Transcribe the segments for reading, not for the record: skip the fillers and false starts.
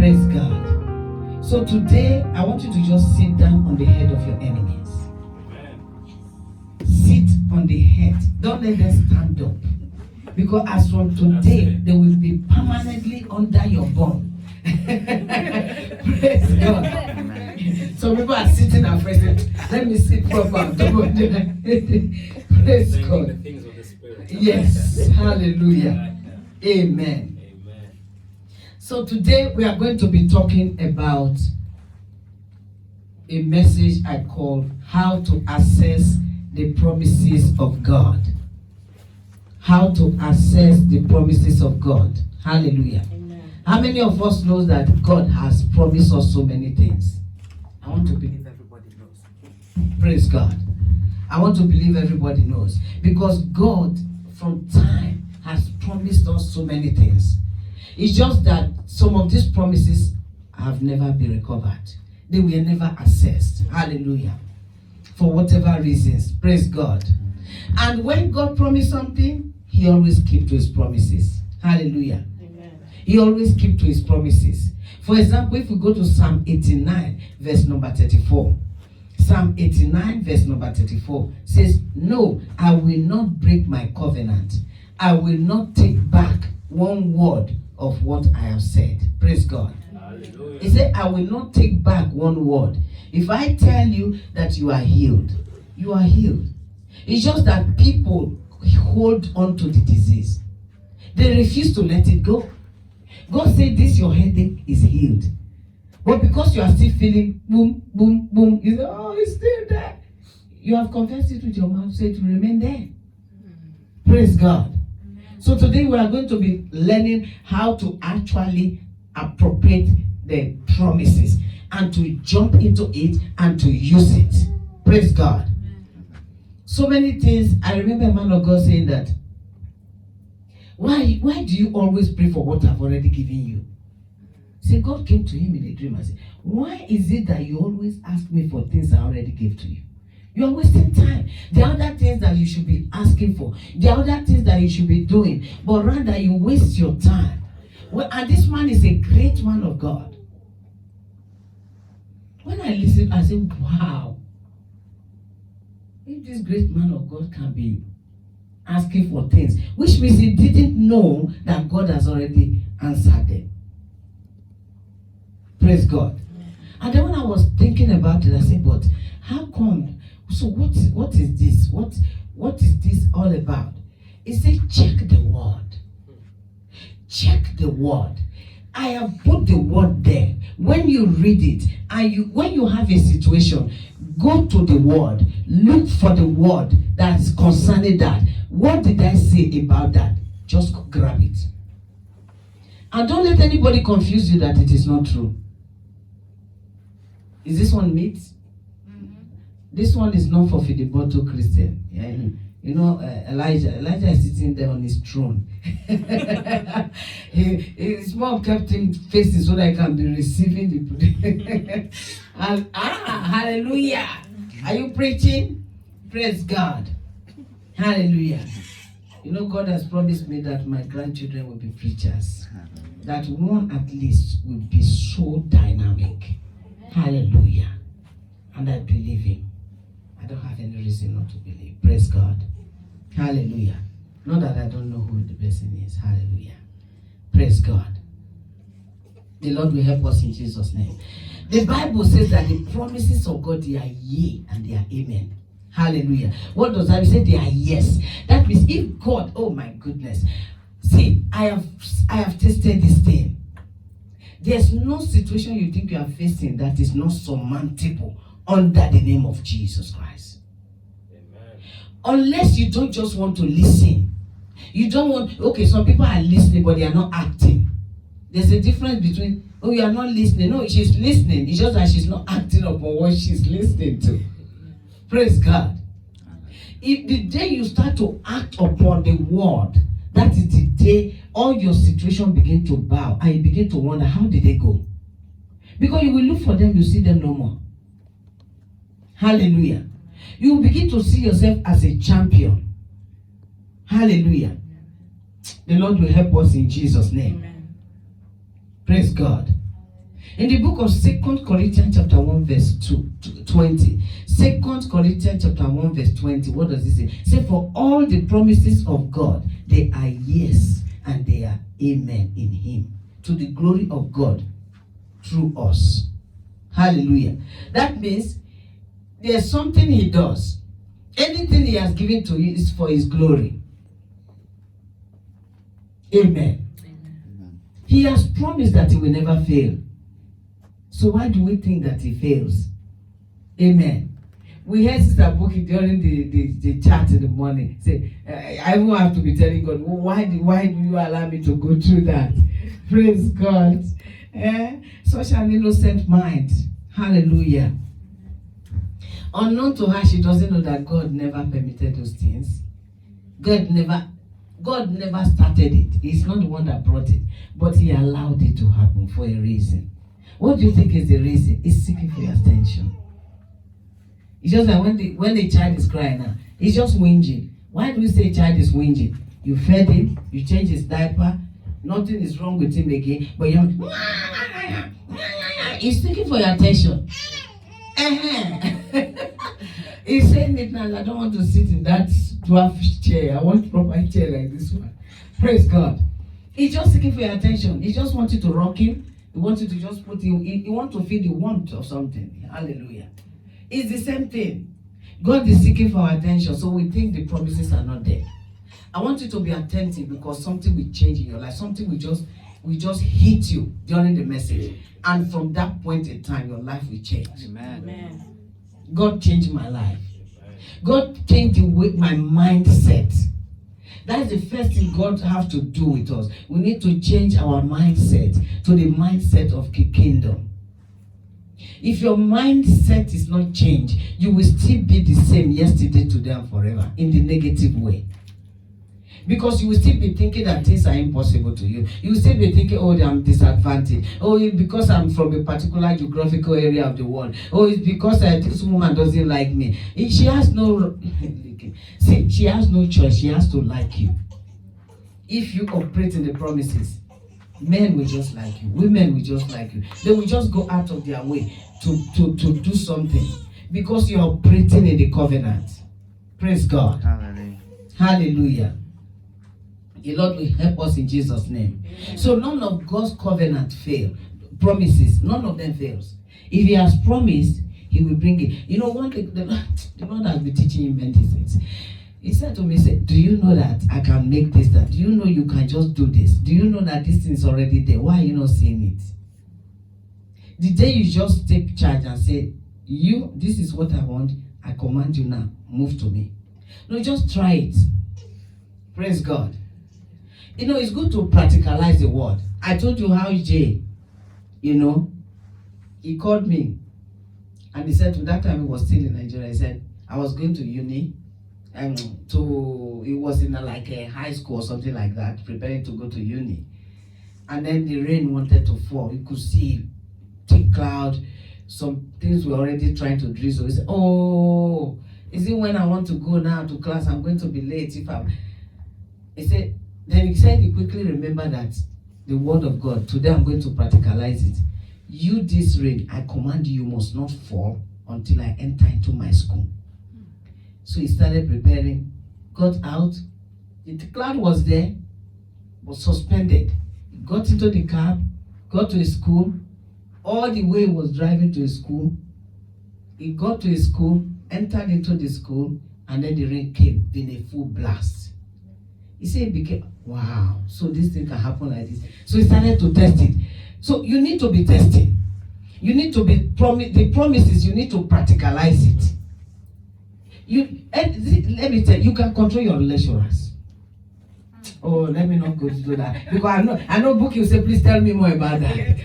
Praise God. So today, I want you to just sit down on the head of your enemies. Sit on the head. Don't let them stand up. Because as from today, they will be permanently under your bone. Praise God. Some people are sitting and pressing. Let me sit proper. Praise God. Yes. Hallelujah. Amen. So today we are going to be talking about a message I call How to Access the Promises of God. How to access the promises of God. Hallelujah. Amen. How many of us knows that God has promised us so many things? I want to believe everybody knows. Praise God. I want to believe everybody knows. Because God, from time, has promised us so many things. It's just that some of these promises have never been recovered. They were never accessed. Hallelujah. For whatever reasons. Praise God. And when God promised something, He always keeps to His promises. Hallelujah. Amen. He always keeps to His promises. For example, if we go to Psalm 89, verse number 34. Psalm 89, verse number 34 says, "No, I will not break my covenant. I will not take back one word of what I have said." Praise God. Hallelujah. He said, "I will not take back one word." If I tell you that you are healed, you are healed. It's just that people hold on to the disease. They refuse to let it go. God said, "This your headache is healed." But because you are still feeling boom, boom, boom, you say, "Oh, it's still there." You have confessed it with your mouth, so it will remain there. Praise God. So today we are going to be learning how to actually appropriate the promises and to jump into it and to use it. Praise God. So many things. I remember a man of God saying that, why do you always pray for what I've already given you? See, God came to him in a dream and said, "Why is it that you always ask me for things I already gave to you? You are wasting time. There are other things that you should be asking for. There are other things that you should be doing. But rather you waste your time." Well, and this man is a great man of God. When I listen, I say, wow. If this great man of God can be asking for things, which means he didn't know that God has already answered them. Praise God. And then when I was thinking about it, I said, but how come? So what is this? What is this all about? He said, check the word. Check the word. I have put the word there. When you read it, and when you have a situation, go to the word. Look for the word that is concerning that. What did I say about that? Just grab it. And don't let anybody confuse you that it is not true. Is this one myth? Mm-hmm. This one is not for Fidiboto Christian. Yeah? You know, Elijah is sitting there on his throne. His mom kept him facing so that he can be receiving the and hallelujah. Are you preaching? Praise God. Hallelujah. You know, God has promised me that my grandchildren will be preachers. That one at least will be so dynamic. Hallelujah. And I believe him. I don't have any reason not to believe. Praise God. Hallelujah. Not that I don't know who the person is. Hallelujah. Praise God. The Lord will help us in Jesus' name. The Bible says that the promises of God, they are yea and they are amen. Hallelujah. What does that mean? Say they are yes. That means if God, oh my goodness. See, I have tested this thing. There's no situation you think you are facing that is not surmountable under the name of Jesus Christ. Amen. Unless you don't just want to listen. You don't want, okay, some people are listening, but they are not acting. There's a difference between, oh, you are not listening. No, she's listening. It's just that she's not acting upon what she's listening to. Praise God. If the day you start to act upon the word, that is the day all your situation begin to bow and you begin to wonder, how did they go? Because you will look for them, you see them no more. Hallelujah. You will begin to see yourself as a champion. Hallelujah. The Lord will help us in Jesus' name. Amen. Praise God. In the book of 2 Corinthians chapter 1 verse 20. 2 Corinthians chapter 1 verse 20. What does it say? It says, for all the promises of God, they are yes and they are amen in him, to the glory of God through us. Hallelujah. That means there's something he does. Anything he has given to you is for his glory. Amen. Amen. He has promised that he will never fail. So why do we think that he fails? Amen. We heard Sister Boki during the chat in the morning say, I won't have to be telling God, why do you allow me to go through that? Praise God. Such an innocent mind. Hallelujah. Unknown to her, she doesn't know that God never permitted those things. God never started it. He's not the one that brought it, but he allowed it to happen for a reason. What do you think is the reason? It's seeking for your attention. It's just that when the child is crying now, he's just whinging. Why do we say child is whinging? You fed him, you changed his diaper, nothing is wrong with him again, but you're he's seeking for your attention. He's saying it now, I don't want to sit in that dwarf chair. I want a proper chair like this one. Praise God. He's just seeking for your attention. He just wants you to rock him. He wants you to just put him, he wants to feel the warmth or something. Hallelujah. It's the same thing. God is seeking for our attention, so we think the promises are not there. I want you to be attentive because something will change in your life. Something will just hit you during the message. And from that point in time, your life will change. Amen. Amen. God changed my life. God changed my mindset. That's the first thing God has to do with us. We need to change our mindset to the mindset of the kingdom. If your mindset is not changed, you will still be the same yesterday, today, and forever in the negative way. Because you will still be thinking that things are impossible to you. You will still be thinking, oh, I'm disadvantaged. Oh, it's because I'm from a particular geographical area of the world. Oh, it's because this woman doesn't like me. She has no... See, she has no choice. She has to like you. If you operate in the promises, men will just like you. Women will just like you. They will just go out of their way to do something. Because you're operating in the covenant. Praise God. Hallelujah. Hallelujah. The Lord will help us in Jesus' name. Amen. So none of God's covenant fail. Promises, none of them fails. If he has promised, he will bring it. You know, one thing, the Lord has been teaching him many things. He said to me, do you know that I can make this, that? Do you know you can just do this? Do you know that this thing is already there? Why are you not seeing it? The day you just take charge and say, this is what I want, I command you now, move to me. No, just try it. Praise God. You know, it's good to practicalize the word. I told you how Jay, he called me and he said, that time he was still in Nigeria, he said, I was going to uni, and it was in a high school or something like that, preparing to go to uni. And then the rain wanted to fall. You could see thick cloud, some things were already trying to drizzle. He said, oh, is it when I want to go now to class, I'm going to be late Then he said he quickly remembered that the word of God, today I'm going to practicalize it. You, this rain, I command you must not fall until I enter into my school. So he started preparing, got out. The cloud was there, was suspended. He got into the cab, got to his school. All the way he was driving to his school. He got to his school, entered into the school, and then the rain came in a full blast. He said it became, wow, so this thing can happen like this. So he started to test it. So you need to be testing. You need to be the promises, you need to practicalize it. Let me tell you, you can control your lecturers. Oh, let me not go to that. Because I know Book you say, please tell me more about that.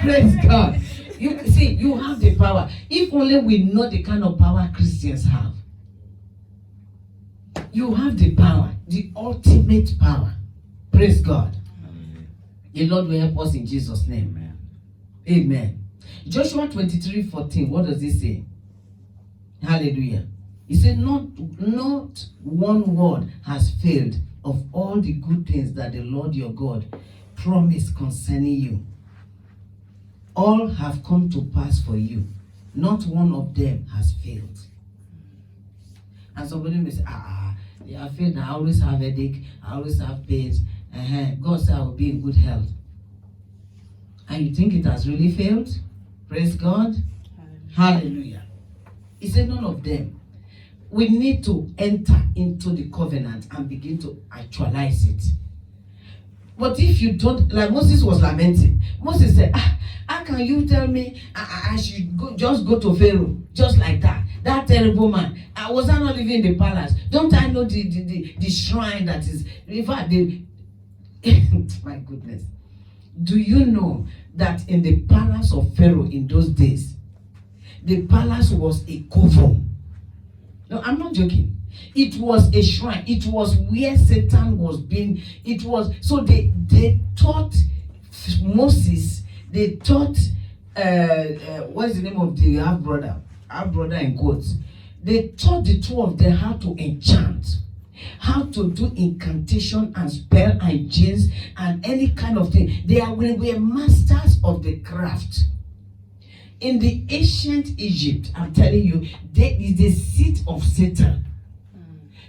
Praise God. You see, you have the power. If only we know the kind of power Christians have. You have the power, the ultimate power. Praise God. Amen. The Lord will help us in Jesus' name. Amen. Amen. Joshua 23:14, what does it say? Hallelujah. He said, not one word has failed of all the good things that the Lord your God promised concerning you. all have come to pass for you. Not one of them has failed. And somebody may say, they have failed. I always have headache. I always have pains. God said I will be in good health. And you think it has really failed? Praise God. Hallelujah. He said none of them. We need to enter into the covenant and begin to actualize it. But if you don't, like Moses was lamenting. Moses said, how can you tell me I should just go to Pharaoh just like that? That terrible man. Was I not living in the palace? Don't I know the shrine that is, in fact, my goodness. Do you know that in the palace of Pharaoh in those days, the palace was a coven? No, I'm not joking. It was a shrine. It was where Satan was being. It was, so they taught Moses, they taught, what's the name of the half-brother in quotes? They taught the two of them how to enchant, how to do incantation and spell and jinns and any kind of thing. They were masters of the craft. In the ancient Egypt, I'm telling you, there is the seat of Satan.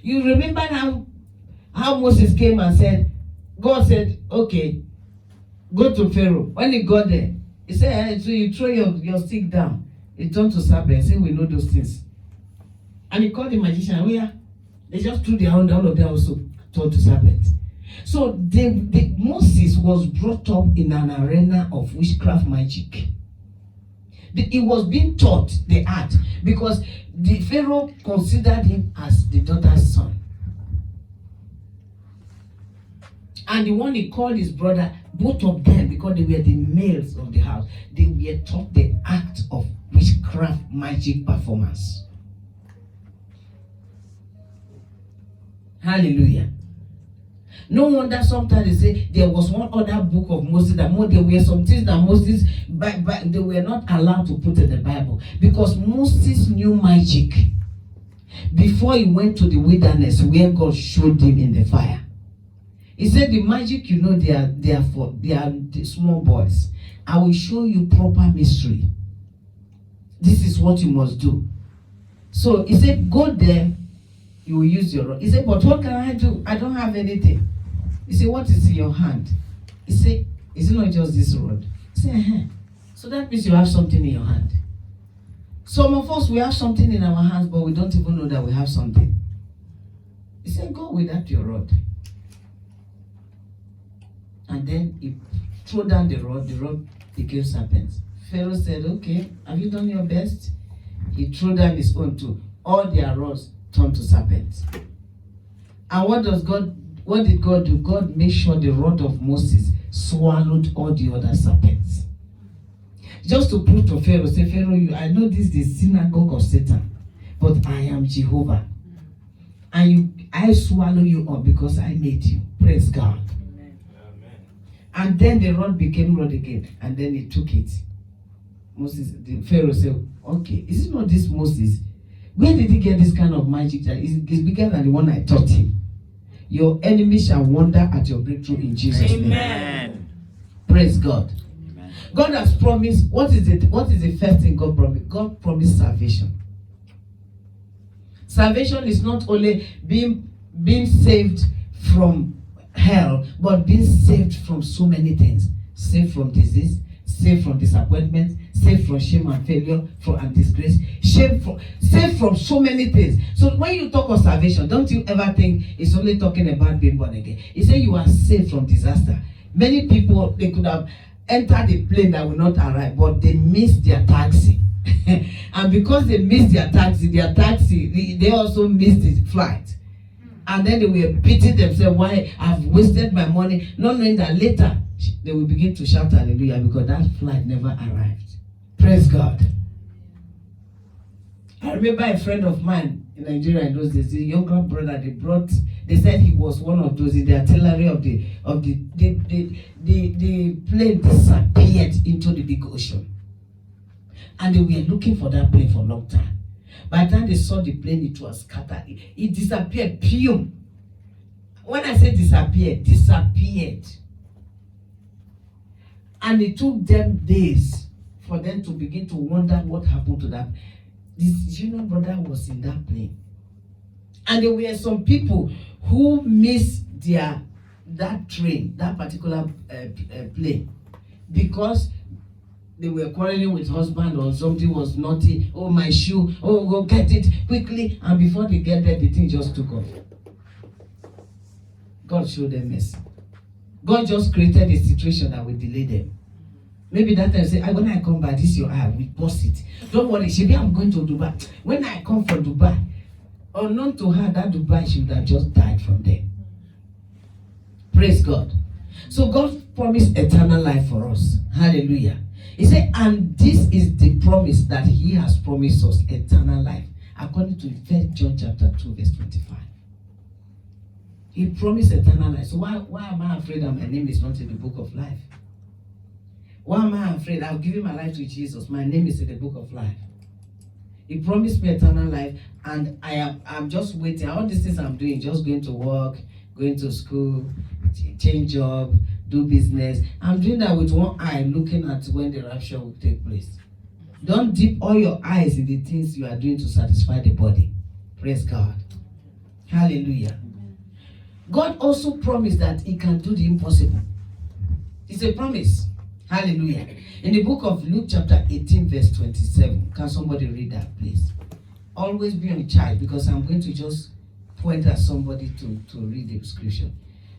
You remember how Moses came and said, God said, okay, go to Pharaoh. When he got there, he said, hey, so you throw your stick down. He turned to serpent. Say, we know those things. And he called the magician. Where? They just threw their hand, all of them also turned to serpent. So Moses was brought up in an arena of witchcraft magic. He was being taught the art because the Pharaoh considered him as the daughter's son. And the one he called his brother, both of them, because they were the males of the house, they were taught the act of witchcraft magic performance. Hallelujah. No wonder sometimes they say there was one other book of Moses that there were some things that Moses, they were not allowed to put in the Bible because Moses knew magic before he went to the wilderness where God showed him in the fire. He said, the magic, they are the small boys. I will show you proper mystery. This is what you must do. So he said, go there, you will use your rod. He said, but what can I do? I don't have anything. He said, what is in your hand? He said, is it not just this rod? He said, So that means you have something in your hand. Some of us, we have something in our hands, but we don't even know that we have something. He said, go without your rod. And then he threw down the rod became serpents. Pharaoh said, okay, have you done your best? He threw down his own too. All their rods turned to serpents. And what did God do? God made sure the rod of Moses swallowed all the other serpents. Just to prove to Pharaoh, say, Pharaoh, I know this is the synagogue of Satan, but I am Jehovah. And I swallow you up because I made you. Praise God. Amen. And then the rod became rod again. And then he took it. The Pharaoh said, okay, is it not this Moses? Where did he get this kind of magic? It's bigger than the one I taught him. Your enemies shall wonder at your breakthrough in Jesus' name. Amen. Praise God. Amen. God has promised. What is the first thing God promised? God promised salvation. Salvation is not only being saved from hell, but being saved from so many things. Saved from disease, saved from disappointment, saved from shame and failure, and disgrace, saved from so many things. So when you talk of salvation, don't you ever think it's only talking about being born again. He said you are saved from disaster. Many people, they could have entered the plane that will not arrive, but they missed their taxi. And because they missed their taxi, they also missed the flight. And then they were beating themselves, why I've wasted my money, not knowing that later they will begin to shout hallelujah because that flight never arrived. Praise God. I remember a friend of mine in Nigeria in those days, a younger brother, they said he was one of those in the artillery of the plane disappeared into the big ocean. And they were looking for that plane for a long time. By the time they saw the plane, it was scattered. It disappeared. Pium. When I say disappeared. And it took them days for them to begin to wonder what happened to that. This junior brother was in that plane. And there were some people who missed that train, that particular plane, because they were quarreling with husband or something was naughty. Oh, my shoe. Oh, go get it quickly. And before they get there, the thing just took off. God showed them mercy. God just created a situation that will delay them. Maybe that time say, when I come back, this is your eye, we bust it. Don't worry, Shebi, I'm going to Dubai. When I come from Dubai, unknown to her, that Dubai, she would have just died from there. Praise God. So God promised eternal life for us. Hallelujah. He said, and this is the promise that he has promised us, eternal life. According to 1 John chapter 2, verse 25. He promised eternal life. So why am I afraid that my name is not in the book of life? Why am I afraid? I've given my life to Jesus. My name is in the book of life. He promised me eternal life, and I'm just waiting. All these things I'm doing, just going to work, going to school, change job, do business. I'm doing that with one eye, looking at when the rapture will take place. Don't dip all your eyes in the things you are doing to satisfy the body. Praise God. Hallelujah. God also promised that he can do the impossible. It's a promise. Hallelujah. In the book of Luke chapter 18 verse 27. Can somebody read that, please? Always be on charge, because I'm going to just point at somebody to read the scripture.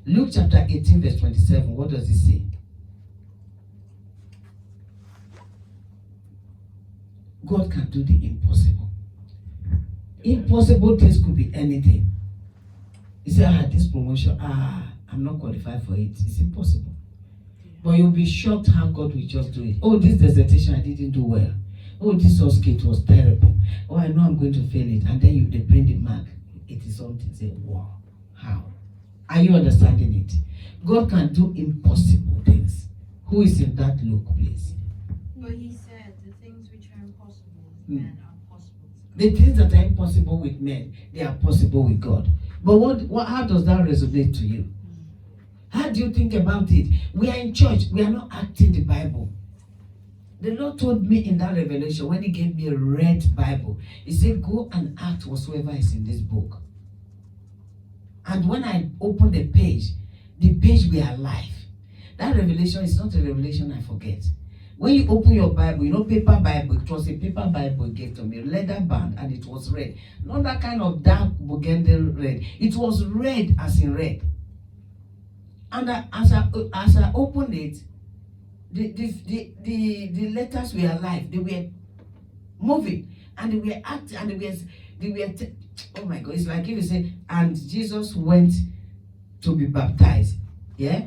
Luke chapter 18 verse 27. What does it say? God can do the impossible. Impossible things could be anything. He said, this promotion, I'm not qualified for it. It's impossible. But you'll be shocked how God will just do it. Oh, this dissertation I didn't do well. Oh, this Oscate was terrible. Oh, I know I'm going to fail it. And then they bring the mark. It is something. Say, wow, how? Are you understanding it? God can do impossible things. Who is in that Luke, please? But he said the things which are impossible with men are possible. The things that are impossible with men, they are possible with God. But how does that resonate to you? How do you think about it? We are in church. We are not acting the Bible. The Lord told me in that revelation, when he gave me a red Bible, he said, go and act whatsoever is in this book. And when I opened the page we are alive. That revelation is not a revelation I forget. When you open your Bible, paper Bible, it was a paper Bible he gave to me, leather bound, and it was red. Not that kind of dark burgundy red. It was red as in red. And as I opened it, the letters were alive. They were moving, and they were acting, and they were oh my God! It's like if you say, and Jesus went to be baptized. Yeah.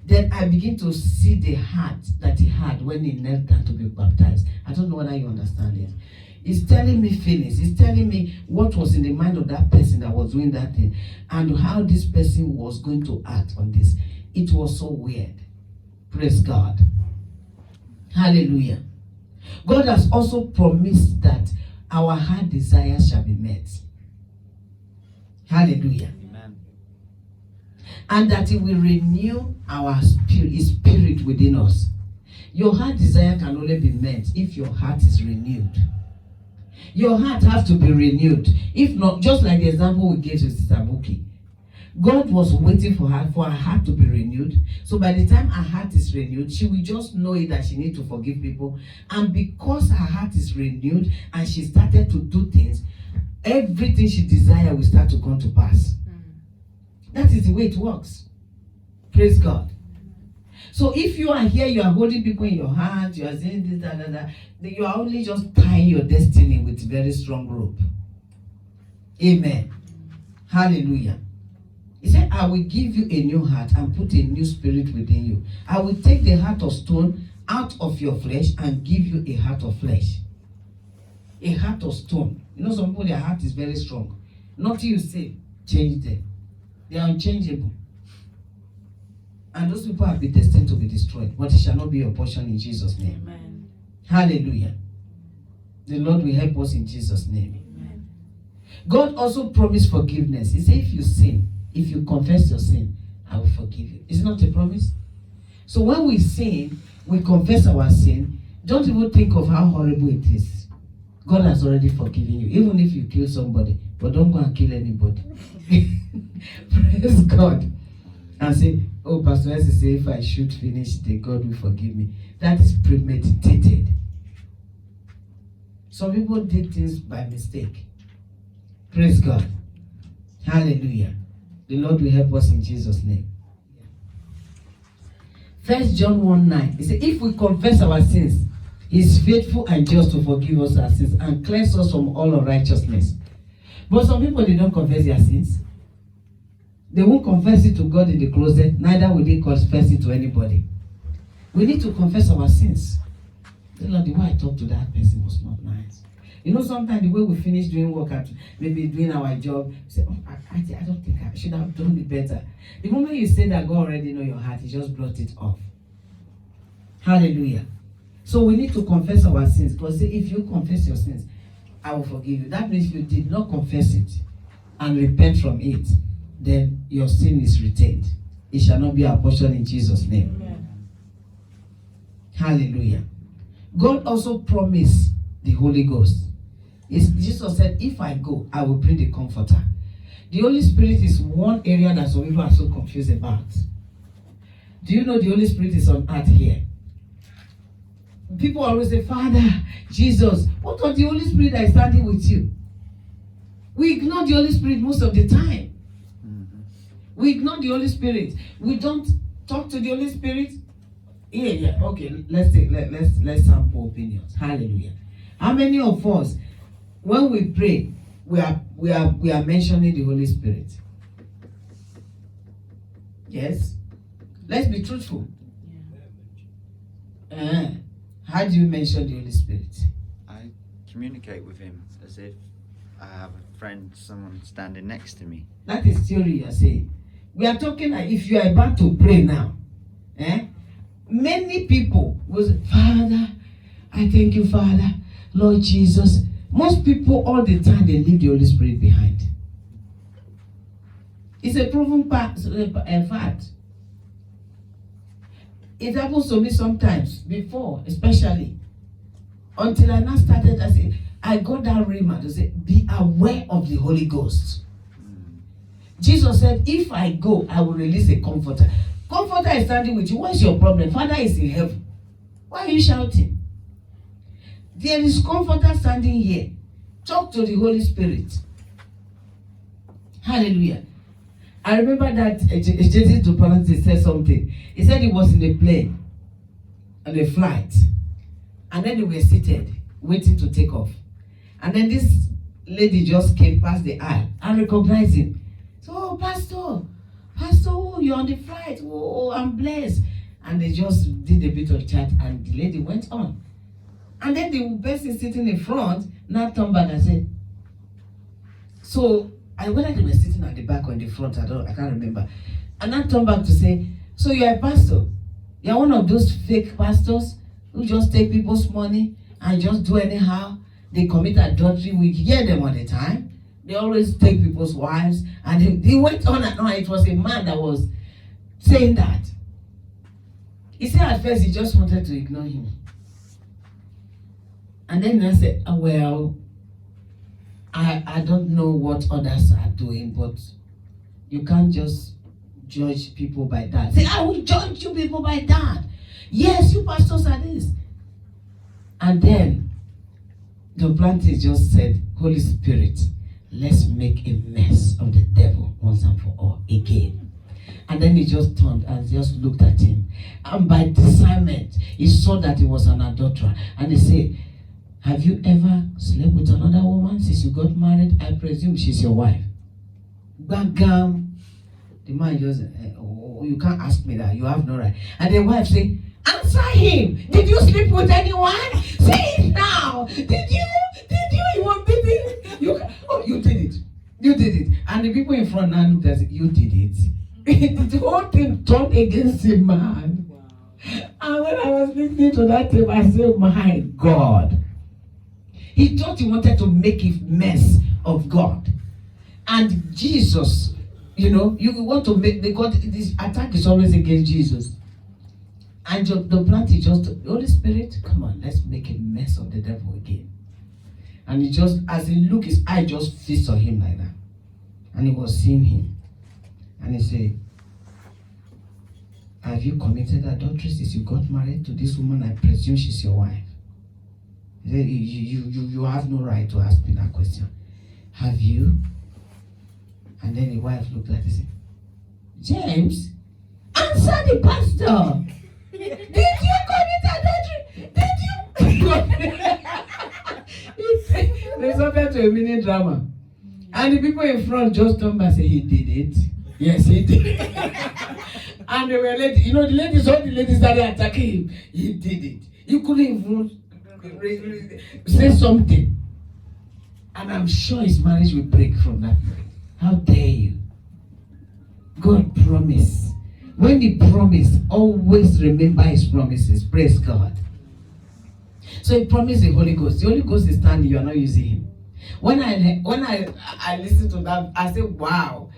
Then I begin to see the heart that he had when he knelt down to be baptized. I don't know whether you understand it. He's telling me feelings. He's telling me what was in the mind of that person that was doing that thing, and how this person was going to act on this. It was so weird. Praise God. Hallelujah. God has also promised that our heart desires shall be met. Hallelujah. Amen. And that he will renew our spirit, his spirit within us. Your heart desire can only be met if your heart is renewed. Your heart has to be renewed. If not, just like the example we gave to Sister Buki, God was waiting for her heart to be renewed. So by the time her heart is renewed, she will just know it that she needs to forgive people. And because her heart is renewed and she started to do things, everything she desired will start to come to pass. That is the way it works. Praise God. So if you are here, you are holding people in your hands, you are saying this, that, you are only just tying your destiny with very strong rope. Amen. Hallelujah. He said, I will give you a new heart and put a new spirit within you. I will take the heart of stone out of your flesh and give you a heart of flesh. A heart of stone. Some people, their heart is very strong. Nothing you say, change them. They are unchangeable. And those people have been destined to be destroyed. But it shall not be your portion in Jesus' name. Amen. Hallelujah. The Lord will help us in Jesus' name. Amen. God also promised forgiveness. He said, if you sin, if you confess your sin, I will forgive you. Is it not a promise? So when we sin, we confess our sin, Don't even think of how horrible it is. God has already forgiven you, even if you kill somebody. But don't go and kill anybody. Praise God. And say, oh, Pastor S say, if I shoot finish, then God will forgive me. That is premeditated. Some people did things by mistake. Praise God. Hallelujah. The Lord will help us in Jesus' name. 1 John 1:9. He said, if we confess our sins, He is faithful and just to forgive us our sins and cleanse us from all unrighteousness. But some people, they don't confess their sins. They won't confess it to God in the closet, neither will they confess it to anybody. We need to confess our sins. The Lord, the way I talked to that person was not nice. You know, sometimes the way we finish doing work, at maybe doing our job, say, oh, I don't think I should have done it better. The moment you say that God already knows your heart, He just brought it off. Hallelujah. So we need to confess our sins. Because say, if you confess your sins, I will forgive you. That means you did not confess it and repent from it, then your sin is retained. It shall not be our portion in Jesus' name. Amen. Hallelujah. God also promised the Holy Ghost. Jesus said, if I go, I will bring the Comforter. The Holy Spirit is one area that some people are so confused about. Do you know the Holy Spirit is on earth here? People always say, Father, Jesus, what of the Holy Spirit that is standing with you? We ignore the Holy Spirit most of the time. We ignore the Holy Spirit. We don't talk to the Holy Spirit. Yeah. Okay, let's sample opinions. Hallelujah. How many of us, when we pray, we are mentioning the Holy Spirit? Yes. Let's be truthful. How do you mention the Holy Spirit? I communicate with Him as if I have a friend, someone standing next to me. That is theory you are saying. We are talking like if you are about to pray now. Many people will say, Father, I thank you, Father, Lord Jesus. Most people all the time, they leave the Holy Spirit behind. It's a proven fact. It happens to me sometimes, before, especially. Until I now started, I got that rhema to say, be aware of the Holy Ghost. Jesus said, if I go, I will release a Comforter. Comforter is standing with you. What's your problem? Father is in heaven. Why are you shouting? There is Comforter standing here. Talk to the Holy Spirit. Hallelujah. I remember that J.T. Duplantis said something. He said he was in a plane, on a flight, and then they were seated, waiting to take off. And then this lady just came past the aisle and recognized him. So, oh, Pastor, oh, you're on the flight. Oh, I'm blessed. And they just did a bit of chat, and the lady went on. And then the person sitting in front now turned back and said, so, whether they were sitting at the back or in the front, I can't remember. And I turned back to say, so you're a pastor? You're one of those fake pastors who just take people's money and just do anyhow? They commit adultery. We hear them all the time. They always take people's wives. And he went on and on. It was a man that was saying that. He said at first he just wanted to ignore him. And then I said, oh, well, I don't know what others are doing, but you can't just judge people by that. Say, I will judge you people by that. Yes, you pastors are this. And then the planter just said, Holy Spirit, let's make a mess of the devil once and for all again. And then he just turned and just looked at him. And by discernment, he saw that he was an adulterer. And he said, have you ever slept with another woman since you got married? I presume she's your wife. Bam. The man just, oh, you can't ask me that. You have no right. And the wife said, answer him. Did you sleep with anyone? Say it now. Did you? You were beating. You did it. You did it. And the people in front now looked at it. You did it. The whole thing turned against the man. Wow. And when I was listening to that tape, I said, my God. He thought he wanted to make a mess of God. And Jesus, you want to make the God, this attack is always against Jesus. And the plant is just, the Holy Spirit, come on, let's make a mess of the devil again. And he just, as he looked, his eye just fixed on him like that. And he was seeing him. And he said, have you committed adultery since you got married to this woman? I presume she's your wife. He said, you have no right to ask me that question. Have you? And then the wife looked at him and said, James, answer the pastor. Did you commit adultery? Did you? They suffered to a mini drama. And the people in front just turned back and said, he did it. Yes, he did. And they were ladies. You know, all the ladies started attacking him. He did it. He couldn't even say something. And I'm sure his marriage will break from that point. How dare you? God promised. When he promised, always remember his promises. Praise God. So he promised the Holy Ghost. The Holy Ghost is standing, you are not using him. When I listened to that, I said, wow.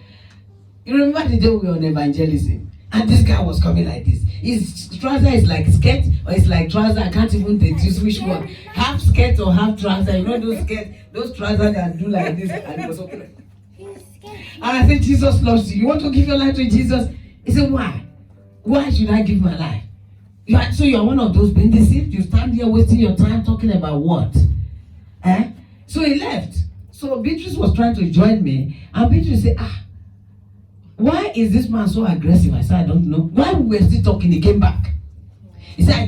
You remember the day we were on evangelism? And this guy was coming like this. His trouser is like skirt, or it's like trouser. I can't even deduce which one. Half skirt or half trouser. You know those skirts, those trousers that do like this. And it was okay. And I said, Jesus loves you. You want to give your life to Jesus? He said, why? Why should I give my life? So you're one of those being deceived? You stand here wasting your time talking about what? So he left. So Beatrice was trying to join me. And Beatrice said, why is this man so aggressive? I said, I don't know. While we were still talking, he came back. He said, I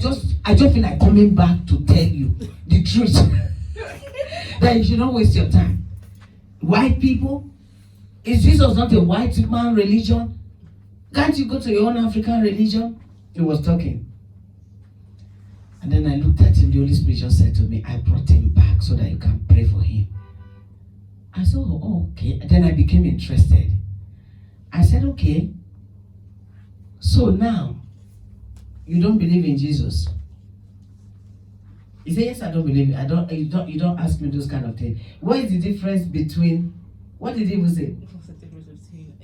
just feel like coming back to tell you the truth. That you should not waste your time. White people? Is Jesus not a white man religion? Can't you go to your own African religion? He was talking. And then I looked at him. The Holy Spirit just said to me, I brought him back so that you can pray for him. I said, oh, okay. And then I became interested. I said, okay. So now, you don't believe in Jesus? He said, yes, I don't believe it. You don't ask me those kind of things. What is the difference between, what did he even say? What's the difference between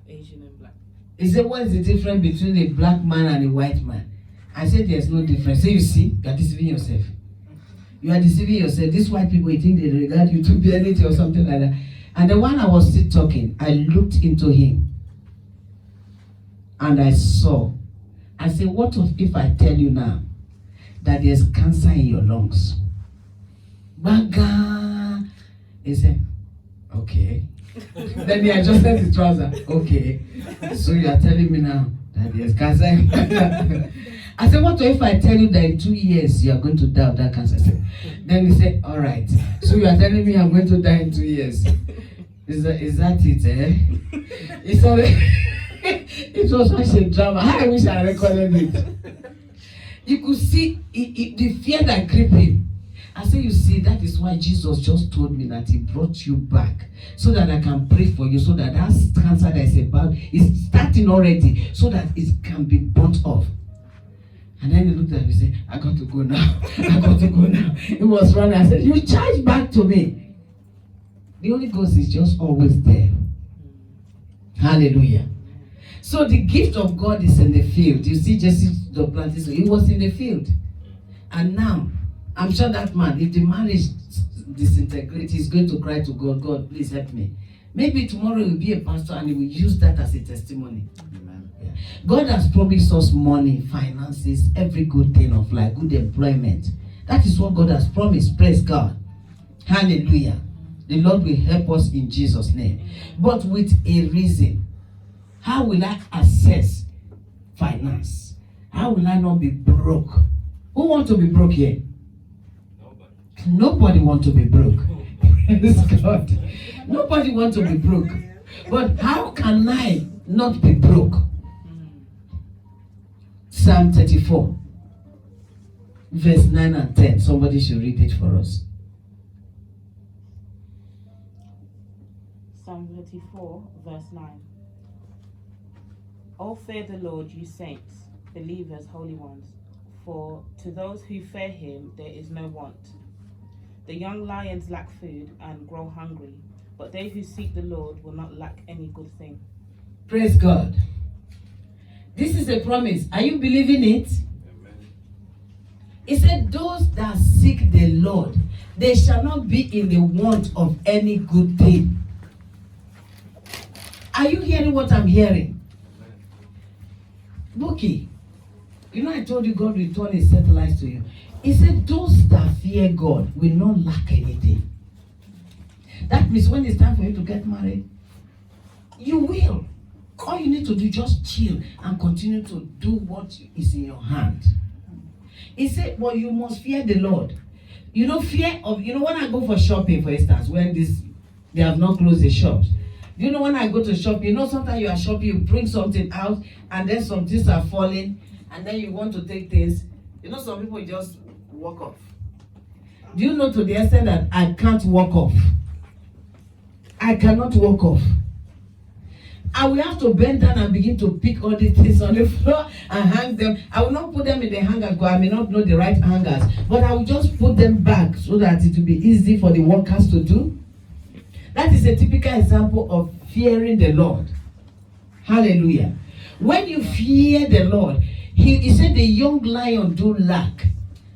Asian and black? He said, what is the difference between a black man and a white man? I said, there's no difference. So you see, you are deceiving yourself. You are deceiving yourself. These white people, you think they regard you to be anything or something like that. And then when I was still talking, I looked into him. And I saw. I said, what if I tell you now that there's cancer in your lungs? Baga. He said, okay. Then he adjusted his trouser. Okay. So you are telling me now that there's cancer in my lungs. I said, what if I tell you that in 2 years you are going to die of that cancer? Then he said, all right. So you are telling me I'm going to die in 2 years. Is that it, eh? He said, it was such a drama. I wish I recorded it. You could see the fear that gripped him. I said, you see, that is why Jesus just told me that he brought you back so that I can pray for you, so that cancer that is about is starting already, so that it can be burnt off. And then he looked at me and said, I got to go now. I got to go now. He was running. I said, you charge back to me. The Holy Ghost is just always there. Hallelujah. So the gift of God is in the field. You see Jesse the plantation, he was in the field. And now, I'm sure that man, if the marriage disintegrates, he's going to cry to God, God, please help me. Maybe tomorrow he will be a pastor and he will use that as a testimony. Amen. Yeah. God has promised us money, finances, every good thing of life, good employment. That is what God has promised. Praise God. Hallelujah. The Lord will help us in Jesus' name. But with a reason. How will I access finance? How will I not be broke? Who wants to be broke here? Nobody wants to be broke. Praise God. Nobody wants to be broke. But how can I not be broke? Psalm 34, verse 9 and 10. Somebody should read it for us. Psalm 34, verse 9. O fear the Lord, you saints, believers, holy ones, for to those who fear him there is no want. The young lions lack food and grow hungry, but they who seek the Lord will not lack any good thing. Praise God. This is a promise. Are you believing it? He said, those that seek the Lord, they shall not be in the want of any good thing. Are you hearing what I'm hearing? Bookie, you know I told you God will turn his satellites to you. He said, those that fear God will not lack anything. That means when it's time for you to get married, you will. All you need to do, just chill and continue to do what is in your hand. He said, well, you must fear the Lord. You know, fear of, you know, when I go for shopping, for instance, when they have not closed the shops. You know, when I go to shop, you know, sometimes you are shopping, you bring something out, and then some things are falling, and then you want to take things. You know, some people just walk off. Do you know to the extent that I can't walk off? I cannot walk off. I will have to bend down and begin to pick all the things on the floor and hang them. I will not put them in the hangers because I may not know the right hangers, but I will just put them back so that it will be easy for the workers to do. That is a typical example of fearing the Lord. Hallelujah. When you fear the Lord, he said the young lion do lack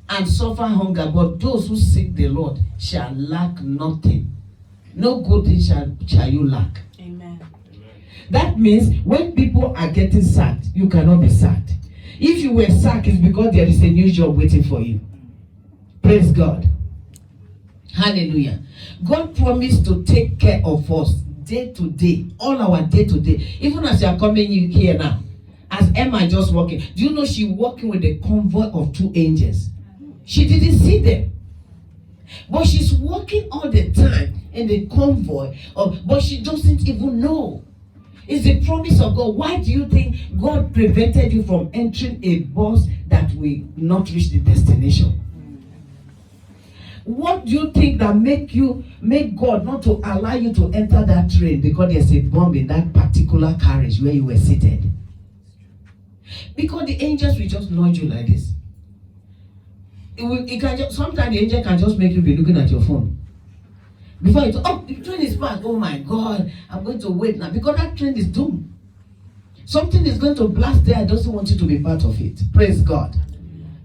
and suffer hunger, but those who seek the Lord shall lack nothing. No good thing shall you lack. Amen. That means when people are getting sacked, you cannot be sacked. If you were sacked, it's because there is a new job waiting for you. Praise God. Hallelujah. God promised to take care of us day to day, all our day to day. Even as you are coming here now, as Emma just walking, do you know she walking with a convoy of 2 angels? She didn't see them, but she's walking all the time in the convoy but she doesn't even know. It's the promise of God. Why do you think God prevented you from entering a bus that will not reach the destination? What do you think that make God not to allow you to enter that train because there's a bomb in that particular carriage where you were seated? Because the angels will just nudge you like this. Sometimes the angel can just make you be looking at your phone. Before you the train is passed. Oh my God, I'm going to wait now because that train is doomed. Something is going to blast there. I doesn't want you to be part of it. Praise God.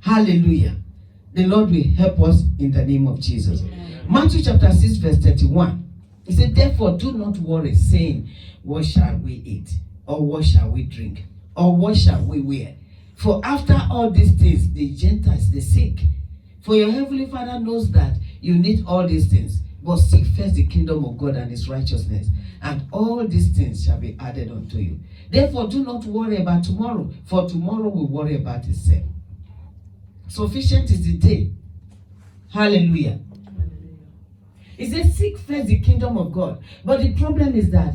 Hallelujah. The Lord will help us in the name of Jesus. Matthew chapter 6 verse 31. He said, therefore do not worry, saying, what shall we eat? Or what shall we drink? Or what shall we wear? For after all these things, the Gentiles, they seek. For your heavenly Father knows that you need all these things. But seek first the kingdom of God and his righteousness, and all these things shall be added unto you. Therefore, do not worry about tomorrow, for tomorrow will worry about itself. Sufficient is the day. Hallelujah. He says, seek first the kingdom of God. But the problem is that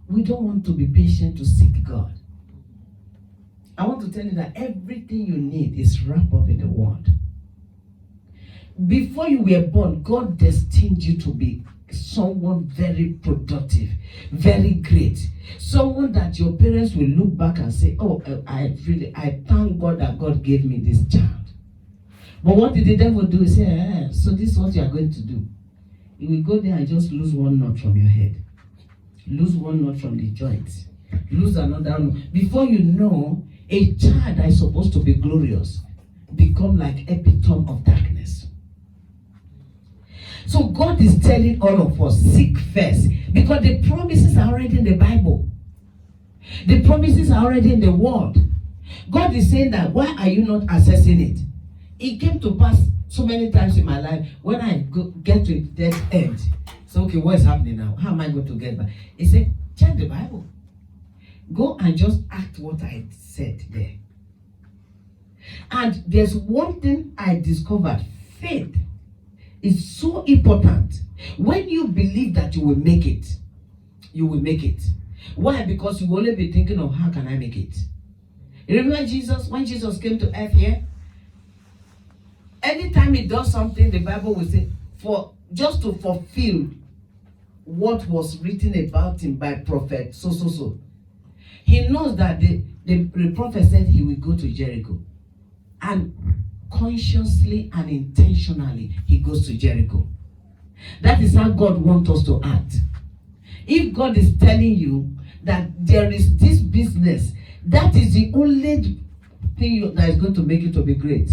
we don't want to be patient to seek God. I want to tell you that everything you need is wrapped up in the word. Before you were born, God destined you to be someone very productive, very great. Someone that your parents will look back and say, oh, I thank God that God gave me this child. But what did the devil do? He said, so this is what you are going to do. You will go there and just lose one knot from your head. Lose one knot from the joints. Lose another knot. Before you know, a child that is supposed to be glorious become like epitome of darkness. So God is telling all of us, seek first. Because the promises are already in the Bible. The promises are already in the Word. God is saying that, why are you not assessing it? It came to pass so many times in my life when I get to that end. So, okay, what is happening now? How am I going to get back? He said, check the Bible. Go and just act what I said there. And there's one thing I discovered. Faith is so important. When you believe that you will make it, you will make it. Why? Because you will only be thinking of how can I make it. You remember Jesus, when Jesus came to earth here? Anytime he does something, the Bible will say, just to fulfill what was written about him by prophet so. He knows that the prophet said he will go to Jericho. And consciously and intentionally, he goes to Jericho. That is how God wants us to act. If God is telling you that there is this business, that is the only thing that is going to make you to be great.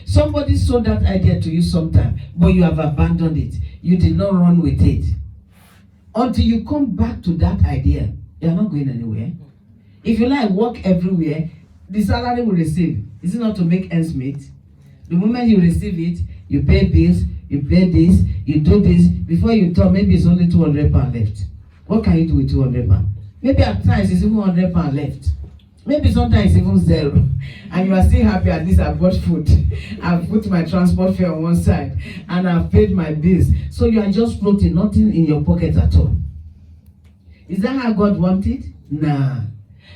Somebody sold that idea to you sometime, but you have abandoned it. You did not run with it. Until you come back to that idea, you are not going anywhere. If you like work everywhere, the salary will receive. Is it not to make ends meet? The moment you receive it, you pay bills, you pay this, you do this. Before you talk, maybe it's only 200 pounds left. What can you do with 200 pounds? Maybe at times it's even 100 pounds left. Maybe sometimes even 0. And you are still happy at least I bought food. I've put my transport fare on one side and I've paid my bills. So you are just floating, nothing in your pocket at all. Is that how God wanted? Nah.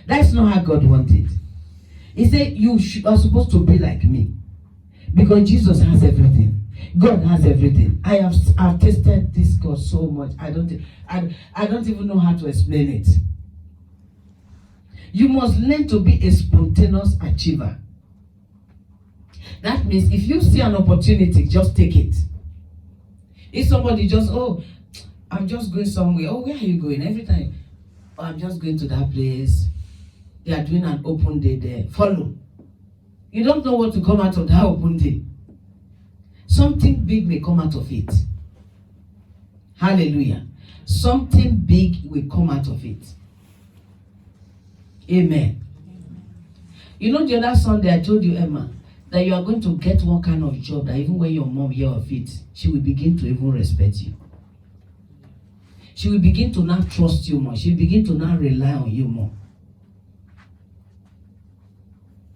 That's not how God wanted. He said you are supposed to be like me. Because Jesus has everything. God has everything. I've tasted this God so much. I don't even know how to explain it. You must learn to be a spontaneous achiever. That means if you see an opportunity, just take it. If somebody just, I'm just going somewhere. Oh, where are you going? Every time. Oh, I'm just going to that place. They are doing an open day there. Follow. You don't know what to come out of that open day. Something big may come out of it. Hallelujah. Something big will come out of it. Amen. You know, the other Sunday I told you, Emma, that you are going to get one kind of job that even when your mom hears of it, she will begin to even respect you. She will begin to now trust you more. She will begin to now rely on you more.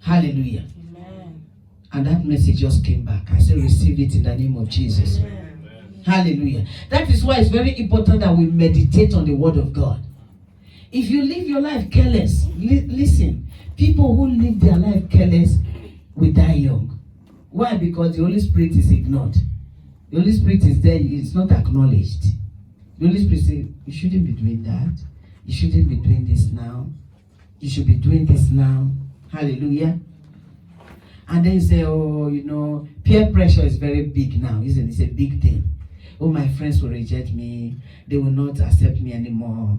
Hallelujah. Amen. And that message just came back. I said, receive it in the name of Jesus. Amen. Hallelujah. That is why it's very important that we meditate on the word of God. If you live your life careless, listen, people who live their life careless will die young. Why? Because the Holy Spirit is ignored. The Holy Spirit is there, it's not acknowledged. The Holy Spirit says, you shouldn't be doing that. You shouldn't be doing this now. You should be doing this now. Hallelujah. And then you say, peer pressure is very big now, isn't it? It's a big thing. Oh, my friends will reject me. They will not accept me anymore.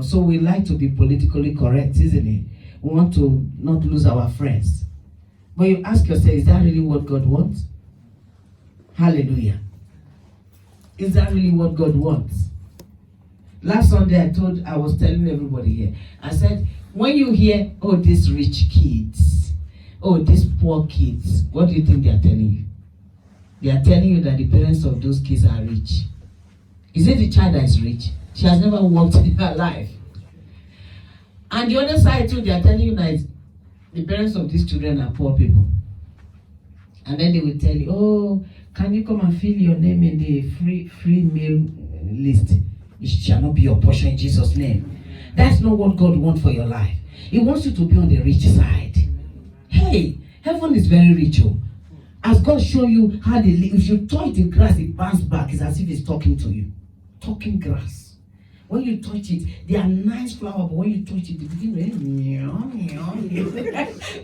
So we like to be politically correct, isn't it? We want to not lose our friends. But you ask yourself, is that really what God wants? Hallelujah. Is that really what God wants? Last Sunday I was telling everybody here, I said, when you hear, these rich kids, these poor kids, what do you think they are telling you? They are telling you that the parents of those kids are rich. Is it the child that is rich? She has never worked in her life. And the other side too, they are telling you that the parents of these children are poor people. And then they will tell you, can you come and fill your name in the free meal list? It shall not be your portion in Jesus' name. That's not what God wants for your life. He wants you to be on the rich side. Hey, heaven is very rich. As God show you how they live, if you touch the grass, it bounces back. It's as if it's talking to you. Talking grass. When you touch it, they are nice flower, but when you touch it, they begin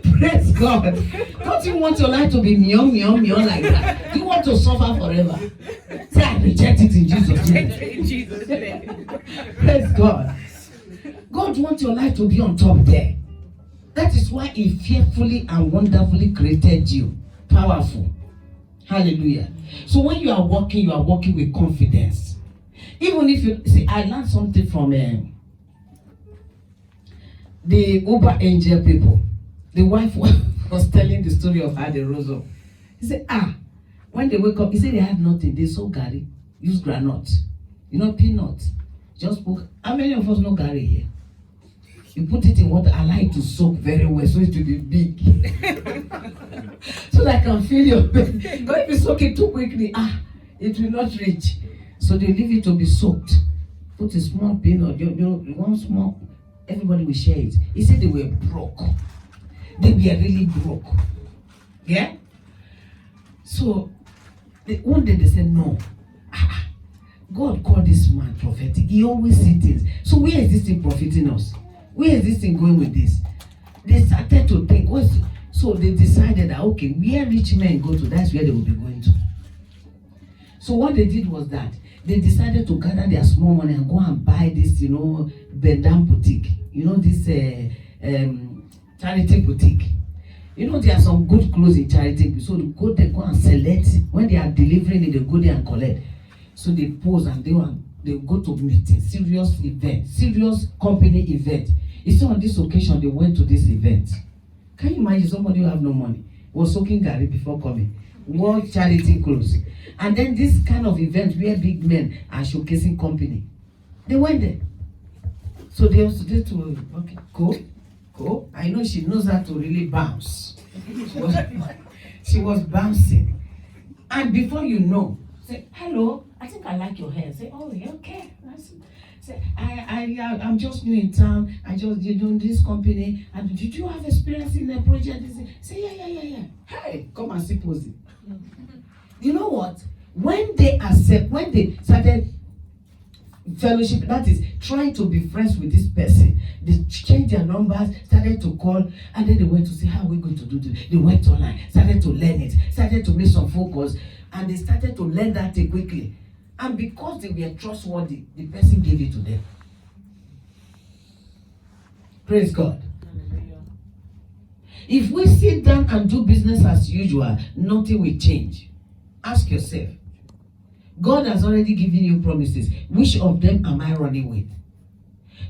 to praise God. Don't you want your life to be meow like that? Do you want to suffer forever? Say, I reject it in Jesus' name. In Jesus' name. Praise God. God wants your life to be on top there. That is why He fearfully and wonderfully created you. Powerful. Hallelujah. So when you are walking with confidence. Even if you see, I learned something from the Uber angel people. The wife was telling the story of how they rose up. He said, when they wake up, he said they had nothing. They sold gari, use granite, peanuts. Just put. How many of us know gari here? You put it in water, allow it to soak very well, so it will be big. So that I can feel your pain. But if you soak it too quickly, it will not reach. So they leave it to be soaked. Put a small peanut, one small, everybody will share it. He said they were broke. They were really broke. Yeah? So one day they said, no. God called this man prophetic. He always sees things. So where is this thing profiting us? Where is this thing going with this? They started to think, so they decided that, okay, where rich men go to, that's where they will be going to. So what they did was that they decided to gather their small money and go and buy this, Bendam boutique. This charity boutique. You know, there are some good clothes in charity. So they go and select. When they are delivering it, they go there and collect. So they pose and they go to meeting, serious event, serious company event. You see, on this occasion, they went to this event. Can you imagine somebody who have no money was soaking garri before coming? Wore charity clothes. And then this kind of event where big men are showcasing company. They went there. So they also did to, okay, go. I know she knows how to really bounce. She was bouncing. And before you know, say, hello, I think I like your hair. Say, oh, yeah, okay. Say, I'm just new in town. You know this company. And did you have experience in the project? Say, yeah. Hey, come and see Posey. You know what? When they started fellowship, that is trying to be friends with this person, they changed their numbers, started to call, and then they went to say, how are we going to do this? They went online, started to learn it, started to make some focus, and they started to learn that thing quickly. And because they were trustworthy, the person gave it to them. Praise God. If we sit down and do business as usual, nothing will change. Ask yourself, God has already given you promises. Which of them am I running with?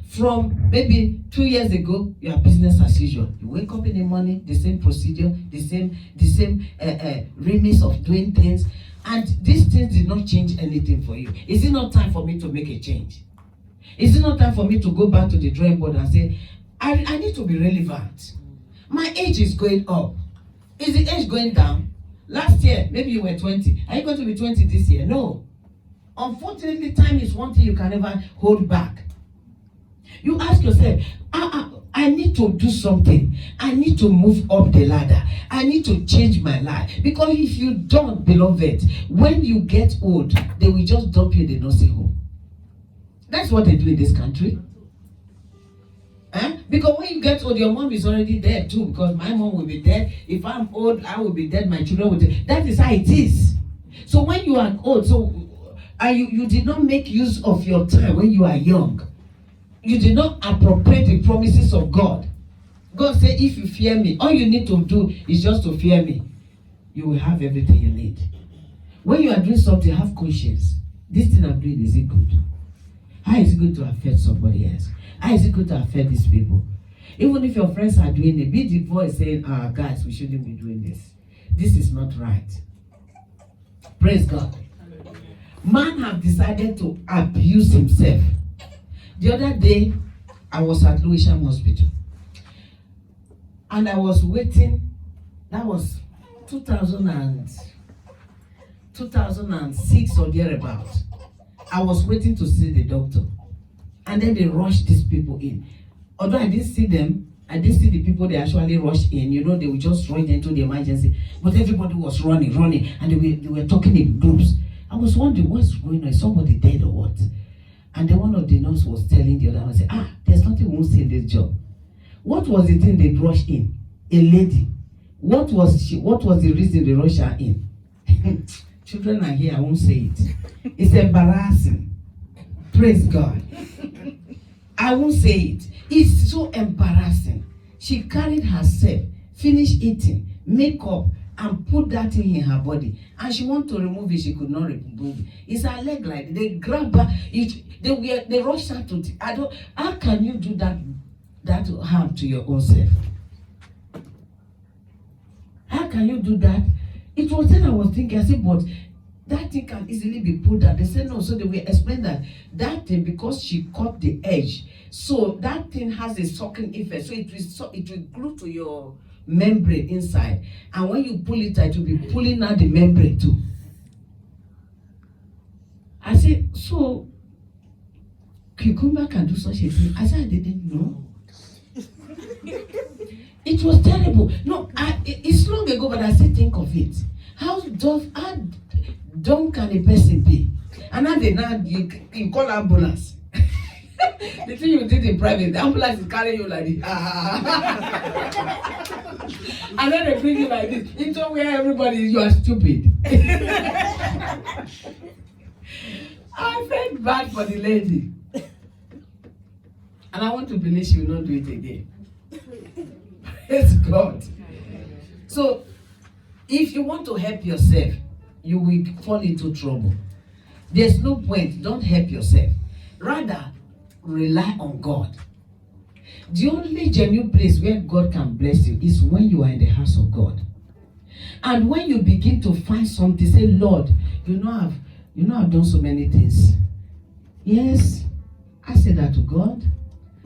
From maybe 2 years ago, you are business as usual. You wake up in the morning, the same procedure, the same remits of doing things, and these things did not change anything for you. Is it not time for me to make a change? Is it not time for me to go back to the drawing board and say, I need to be relevant? My age is going up. Is the age going down? Last year, maybe you were 20. Are you going to be 20 this year? No. Unfortunately, time is one thing you can never hold back. You ask yourself, I need to do something. I need to move up the ladder. I need to change my life. Because if you don't, beloved, when you get old, they will just dump you in the nursing home. That's what they do in this country. Because when you get old, your mom is already dead too. Because my mom will be dead. If I'm old, I will be dead. My children will be dead. That is how it is. So when you are old, you did not make use of your time when you are young. You did not appropriate the promises of God. God said, if you fear me, all you need to do is just to fear me. You will have everything you need. When you are doing something, have conscience. This thing I'm doing, is it good? How is it good to affect somebody else? How is it good to affect these people? Even if your friends are doing it, be the voice saying, guys, we shouldn't be doing this. This is not right. Praise God. Man have decided to abuse himself. The other day, I was at Lewisham Hospital. And I was waiting. That was 2006 or thereabout. I was waiting to see the doctor. And then they rushed these people in. Although I didn't see them, I didn't see the people they actually rushed in. You know, they would just run into the emergency. But everybody was running. And they were talking in groups. I was wondering, what's going on? Is somebody dead or what? And then one of the nurses was telling the other one, say, there's nothing we won't see in this job. What was the thing they rushed in? A lady. What was the reason they rushed her in? Children are here, I won't say it. It's embarrassing. Praise God. I won't say it. It's so embarrassing. She carried herself, finished eating, makeup, and put that thing in her body. And she wanted to remove it, she could not remove it. It's her leg like that. They grabbed her, they rushed her to how can you do that harm to your own self? How can you do that? It was then I was thinking, I said, but that thing can easily be pulled out. They said no, so they will explain that thing, because she cut the edge, so that thing has a sucking effect, so it will glue to your membrane inside, and when you pull it out, will be pulling out the membrane too. I said, so cucumber can do such a thing? I said, I didn't know. It was terrible. No, it's long ago, but I still think of it. How dumb can a person be? And now you call ambulance. The thing you did in private, the ambulance is carrying you like this. And then they bring you like this into where everybody is, you are stupid. I felt bad for the lady. And I want to believe she will not do it again. Praise God. So, if you want to help yourself, you will fall into trouble. There's no point. Don't help yourself. Rather, rely on God. The only genuine place where God can bless you is when you are in the house of God. And when you begin to find something, say, Lord, I've done so many things. Yes, I said that to God.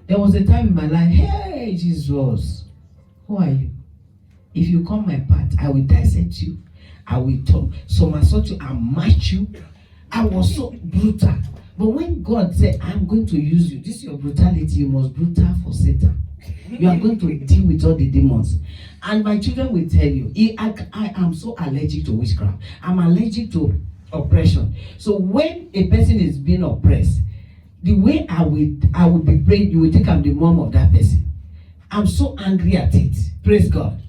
There was a time in my life, hey, Jesus, who are you? If you come my path, I will dissect you. I will talk, somersault you and match you. I was so brutal. But when God said, I'm going to use you, this is your brutality, you must brutal for Satan. You are going to deal with all the demons. And my children will tell you, I am so allergic to witchcraft. I'm allergic to oppression. So when a person is being oppressed, the way I will be praying, you will think I'm the mom of that person. I'm so angry at it. Praise God.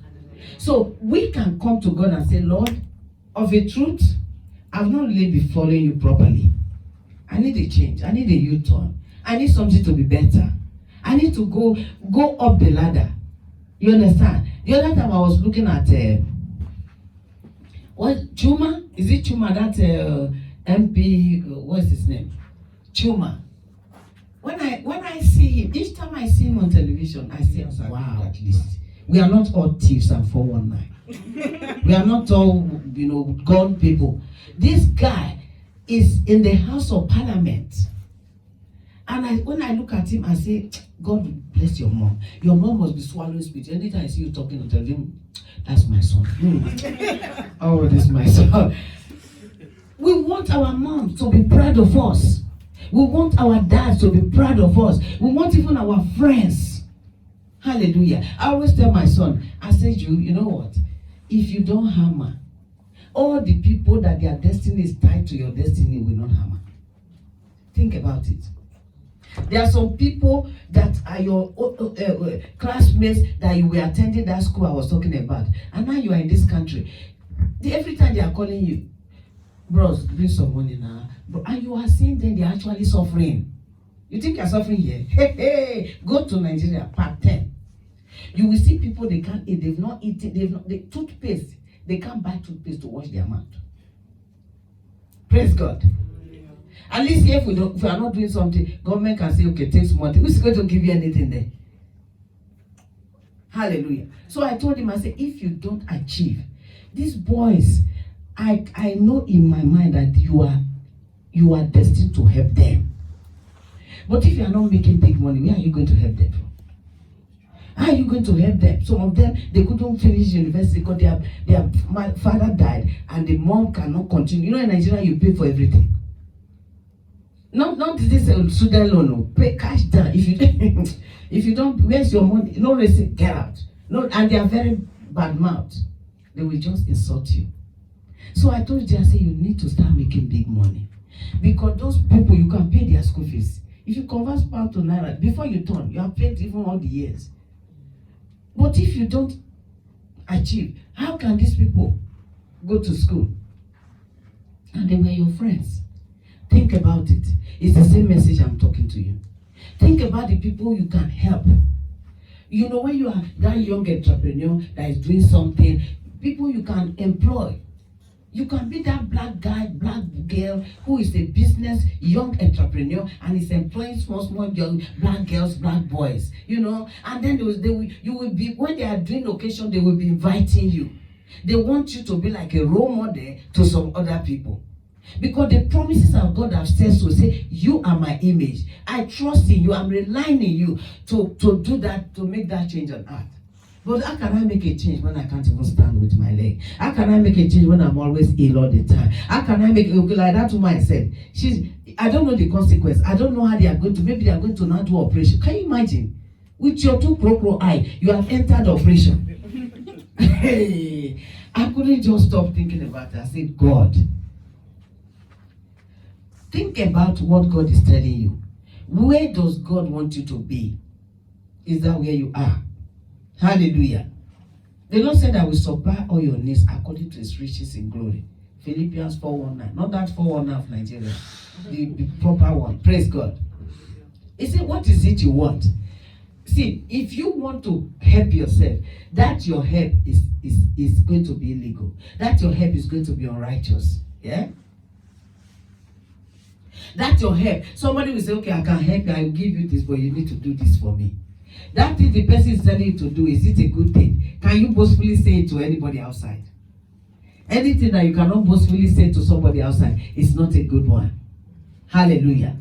So we can come to God and say, Lord, of a truth, I've not really been following you properly. I need a change. I need a U-turn. I need something to be better. I need to go up the ladder. You understand? The other time I was looking at what Chuma? Is it Chuma? That MP? What's his name? Chuma. When I see him, each time I see him on television, I say, wow, at least we are not all thieves and 419. We are not all, gone people. This guy is in the House of Parliament. And when I look at him, I say, God bless your mom. Your mom must be swallowing speech. Anytime I see you talking to television, that's my son. Oh, this is my son. We want our moms to be proud of us. We want our dads to be proud of us. We want even our friends. Hallelujah. I always tell my son, I say, you know what? If you don't hammer, all the people that their destiny is tied to your destiny will not hammer. Think about it. There are some people that are your classmates that you were attending that school I was talking about. And now you are in this country. Every time they are calling you, bros, bring some money now. And you are seeing them, they are actually suffering. You think you are suffering here? Hey, go to Nigeria, part 10. You will see people, they can't eat, they've not eaten, toothpaste. They can't buy toothpaste to wash their mouth. Praise God. At least if we are not doing something, government can say, okay, take some money. Who's going to give you anything there? Hallelujah. So I told him, I said, if you don't achieve, these boys, I know in my mind that you are destined to help them. But if you are not making big money, where are you going to help them from? How are you going to help them? Some of them, they couldn't finish university because their father died and the mom cannot continue. In Nigeria, you pay for everything. Not this student loan. No. Pay cash down. If you don't, where's your money? No receipt, get out. No, and they are very bad mouthed. They will just insult you. So I told you, I said, you need to start making big money. Because those people, you can pay their school fees. If you convert pound to naira, before you turn, you have paid even all the years. But if you don't achieve, how can these people go to school? And they were your friends. Think about it. It's the same message I'm talking to you. Think about the people you can help. When you are that young entrepreneur that is doing something, people you can employ. You can be that black guy, black girl who is a business young entrepreneur and is employing small young black girls, black boys, and then you will be, when they are doing occasion, they will be inviting you. They want you to be like a role model to some other people. Because the promises of God have said so, say, you are my image. I trust in you, I'm relying on you to do that, to make that change on earth. But how can I make a change when I can't even stand with my leg? How can I make a change when I'm always ill all the time? How can I make it like that woman I said? I don't know the consequence. I don't know how they are going to, maybe they are going to now do operation. Can you imagine? With your 2 crocro eye, you have entered operation. Hey, I couldn't just stop thinking about it. I said, God, think about what God is telling you. Where does God want you to be? Is that where you are? Hallelujah. The Lord said, I will supply all your needs according to his riches in glory. Philippians 4:19. Not that 4:19 of Nigeria. The proper one. Praise God. He said, what is it you want? See, if you want to help yourself, that your help is going to be illegal. That your help is going to be unrighteous. Yeah? That your help. Somebody will say, okay, I can help you, I will give you this, but you need to do this for me. That thing the person is telling you to do, is it a good thing? Can you boastfully say it to anybody outside? Anything that you cannot boastfully say to somebody outside is not a good one. Hallelujah.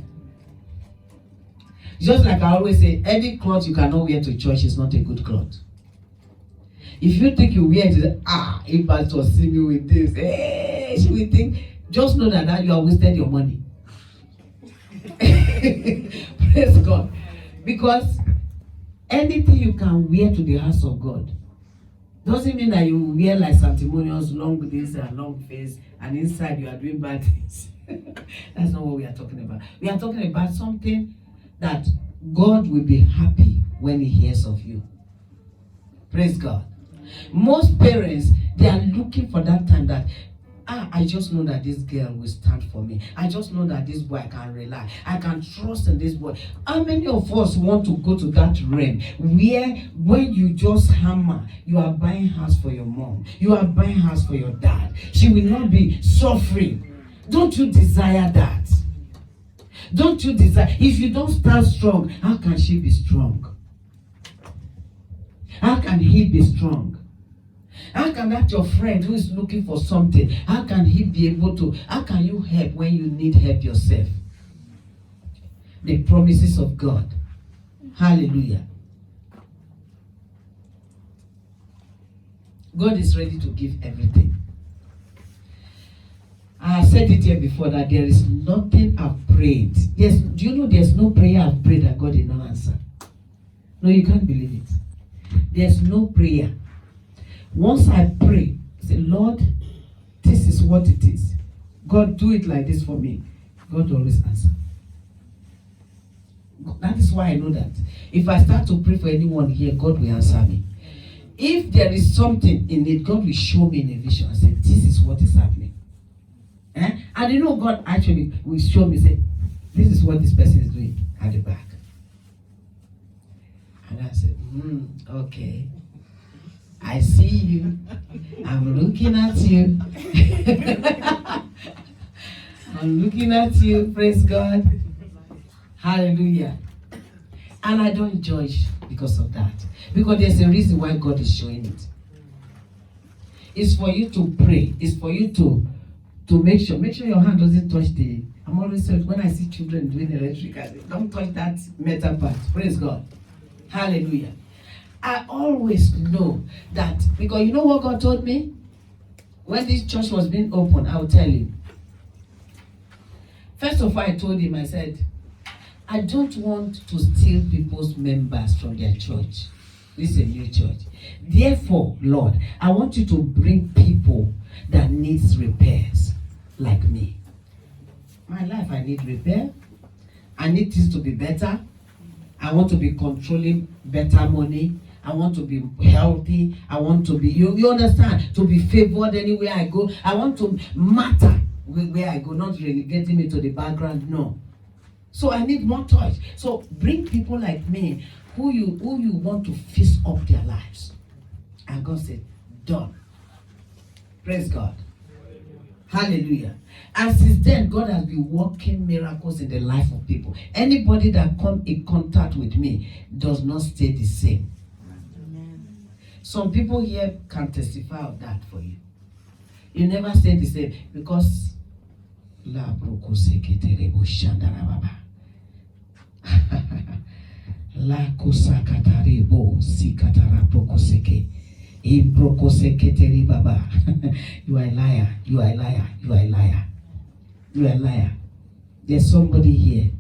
Just like I always say, any cloth you cannot wear to church is not a good cloth. If you think you wear it, if pastor see me with this, she will think, just know that you have wasted your money. Praise God. Because anything you can wear to the house of God doesn't mean that you wear like sanctimonious, long this and long face, and inside you are doing bad things. That's not what we are talking about. We are talking about something that God will be happy when He hears of you. Praise God. Most parents, they are looking for that time that, I just know that this girl will stand for me. I just know that this boy I can rely. I can trust in this boy. How many of us want to go to that realm where when you just hammer, you are buying house for your mom, you are buying house for your dad. She will not be suffering. Don't you desire that? Don't you desire? If you don't stand strong, how can she be strong? How can he be strong? How can that your friend who is looking for something, how can he be able to, how can you help when you need help yourself? The promises of God. Hallelujah. God is ready to give everything. I have said it here before that there is nothing I've prayed. Yes, do you know there's no prayer I've prayed that God did not answer? No, you can't believe it. There's no prayer. Once I pray, say, Lord, this is what it is. God, do it like this for me. God always answers. That is why I know that. If I start to pray for anyone here, God will answer me. If there is something in it, God will show me in a vision and say, this is what is happening. And you know, God actually will show me, say, this is what this person is doing at the back. And I said, okay. I see you. I'm looking at you. I'm looking at you. Praise God. Hallelujah. And I don't judge because of that. Because there's a reason why God is showing it. It's for you to pray. It's for you to make sure your hand doesn't touch the. I'm always saying, when I see children doing electrical, don't touch that metal part. Praise God. Hallelujah. I always know that, because you know what God told me? When this church was being opened, I will tell you. First of all, I told him, I said, I don't want to steal people's members from their church. This is a new church. Therefore, Lord, I want you to bring people that needs repairs, like me. My life, I need repair. I need things to be better. I want to be controlling better money. I want to be healthy. I want to be, you understand, to be favored anywhere I go. I want to matter where I go, not relegating me to the background, no. So I need more toys. So bring people like me who you want to fix up their lives. And God said, done. Praise God. Hallelujah. And since then, God has been working miracles in the life of people. Anybody that come in contact with me does not stay the same. Amen. Some people here can testify of that for you. You never stay the same because La broko seketerebo shandarababa. La kusakatarebo sikatara broko seke. Ibroko seketeri baba. You are a liar. You are a liar. You are a liar. You are a liar. There's somebody here.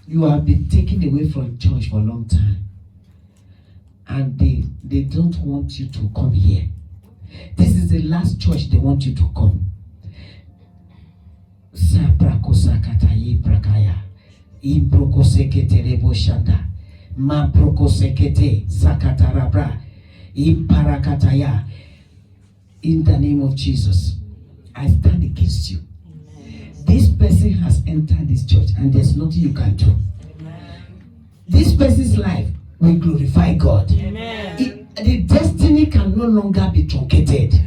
You have been taken away from church for a long time. And they don't want you to come here. This is the last church they want you to come. Sabrako sakatayi brakaya. Ibroko seketerebo shanda. Ma proko sekete sakatarabra. Imparakataya. In the name of Jesus, I stand against you. Amen. This person has entered this church and there's nothing you can do. Amen. this person's life will glorify God. Amen. The destiny can no longer be truncated.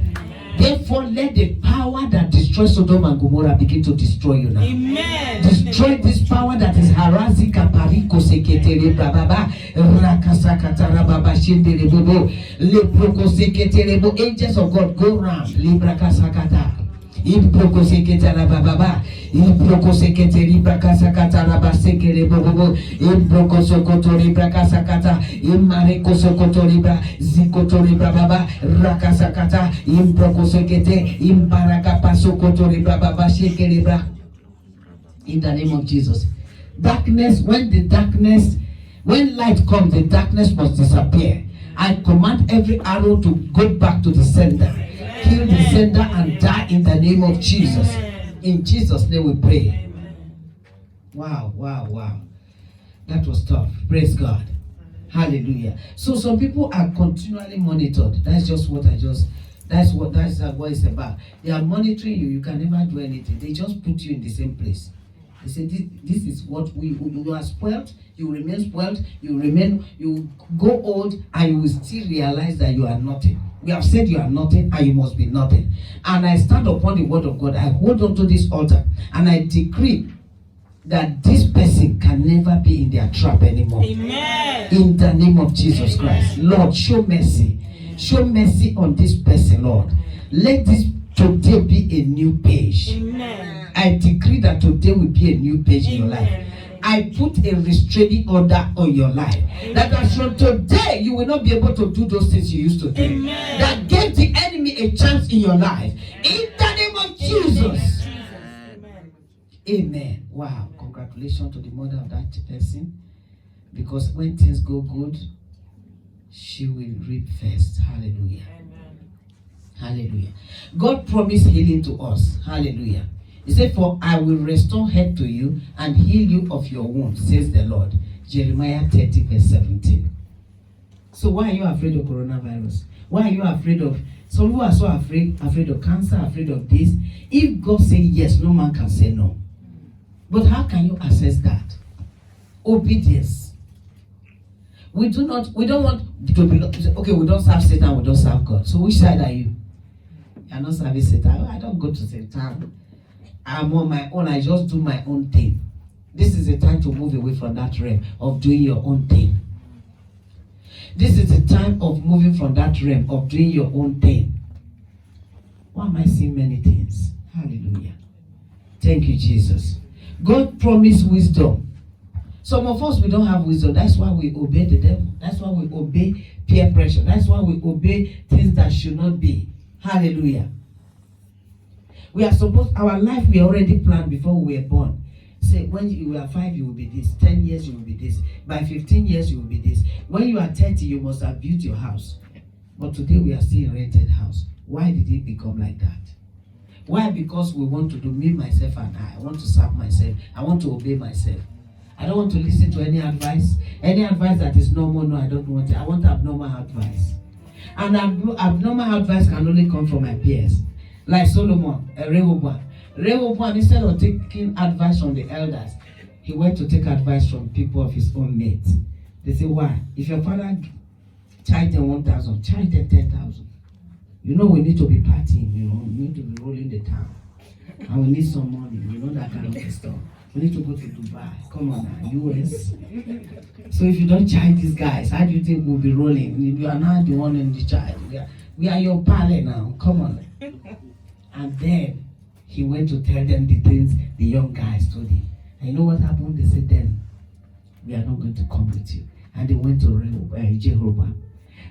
Therefore, let the power that destroys Sodom and Gomorrah begin to destroy you now. Amen. Destroy this power that is harassing Kapariko Seketere Baba Rakasakatara Baba Shindere Bobo Leproko Seketere Bo. Angels of God, go round Libra Kasakata. Improko Seketara Baba Improko Seketeri Brakasakatara Basekere Bobo Improko Sokotori Brakasakata Imareko Sokotori Bra Zikotori Baba Rakasakata Improko Sekete Imbaraka Pasokotori Baba Shekere Bra. In the name of Jesus. Darkness, when light comes, the darkness must disappear. I command every arrow to go back to the sender. Kill the sender and die in the name of Jesus. In Jesus' name we pray. Wow. That was tough. Praise God. Hallelujah. So some people are continually monitored. That's what it's about. They are monitoring you. You can never do anything. They just put you in the same place. They say this is what you are spoiled, you remain spoiled, you go old, and you will still realize that you are nothing. We have said you are nothing and you must be nothing. And I stand upon the word of God. I hold on to this altar and I decree that this person can never be in their trap anymore. Amen. In the name of Jesus Christ. Lord, show mercy. Show mercy on this person, Lord. Let this today be a new page. Amen. I decree that today will be a new page in your life. I put a restraining order on your life. That as from today, you will not be able to do those things you used to do. Amen. That gave the enemy a chance in your life. In the name of Jesus. Amen. Wow. Congratulations to the mother of that person. Because when things go good, she will reap first. Hallelujah. Hallelujah. God promised healing to us. Hallelujah. He said, for I will restore health to you and heal you of your wounds, says the Lord. Jeremiah 30 verse 17. So why are you afraid of coronavirus? Why are you afraid of, some people are so afraid of cancer, afraid of this. If God says yes, no man can say no. But how can you assess that? Obedience. We don't want to be, okay, we don't serve Satan, we don't serve God. So which side are you? You are not serving Satan. I don't go to Satan. I'm on my own. I just do my own thing. This is the time to move away from that realm of doing your own thing. This is the time of moving from that realm of doing your own thing. Why am I seeing many things? Hallelujah. Thank you, Jesus. God promised wisdom. Some of us, we don't have wisdom. That's why we obey the devil. That's why we obey peer pressure. That's why we obey things that should not be. Hallelujah. We are supposed, our life we already planned before we were born. Say, when you were 5, you will be this. 10 years, you will be this. By 15 years, you will be this. When you are 30, you must have built your house. But today, we are still in a rented house. Why did it become like that? Why? Because we want to do me, myself, and I. I want to serve myself. I want to obey myself. I don't want to listen to any advice. Any advice that is normal, no, I don't want it. I want abnormal advice. And abnormal advice can only come from my peers. Like Solomon, Rehoboam. Rehoboam, instead of taking advice from the elders, he went to take advice from people of his own mates. They say, why? If your father charged them 1,000, charge them 10,000. You know we need to be partying, we need to be rolling the town. And we need some money, that kind of stuff. We need to go to Dubai. Come on now, US. So if you don't charge these guys, how do you think we'll be rolling? You are not the one in the charge. We are your pally now. Come on. And then he went to tell them the things the young guys told him. And you know what happened? They said, then we are not going to come with you. And they went to Jehovah.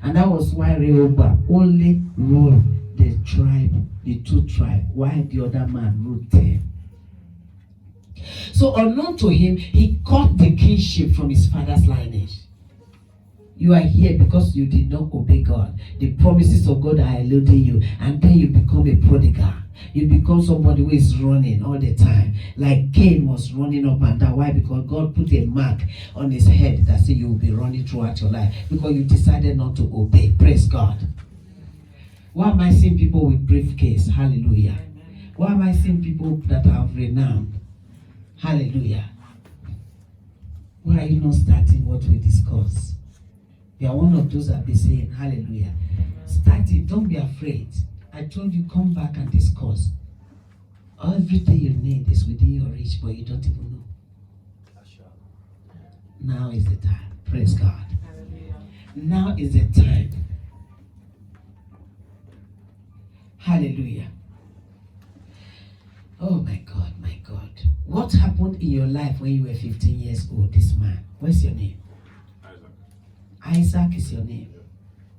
And that was why Rehoboam only ruled the tribe, the 2 tribes, while the other man ruled 10. So unknown to him, he caught the kingship from his father's lineage. You are here because you did not obey God. The promises of God are eluding you. And then you become a prodigal. You become somebody who is running all the time. Like Cain was running up and down. Why? Because God put a mark on his head that said you will be running throughout your life. Because you decided not to obey. Praise God. Why am I seeing people with briefcase? Hallelujah. Why am I seeing people that have renowned? Hallelujah. Why are you not starting what we discuss? You are one of those that be saying, hallelujah. Start it. Don't be afraid. I told you, come back and discuss. Everything you need is within your reach, but you don't even know. Now is the time. Praise God. Now is the time. Hallelujah. Oh my God, my God. What happened in your life when you were 15 years old, this man? What's your name? Isaac is your name.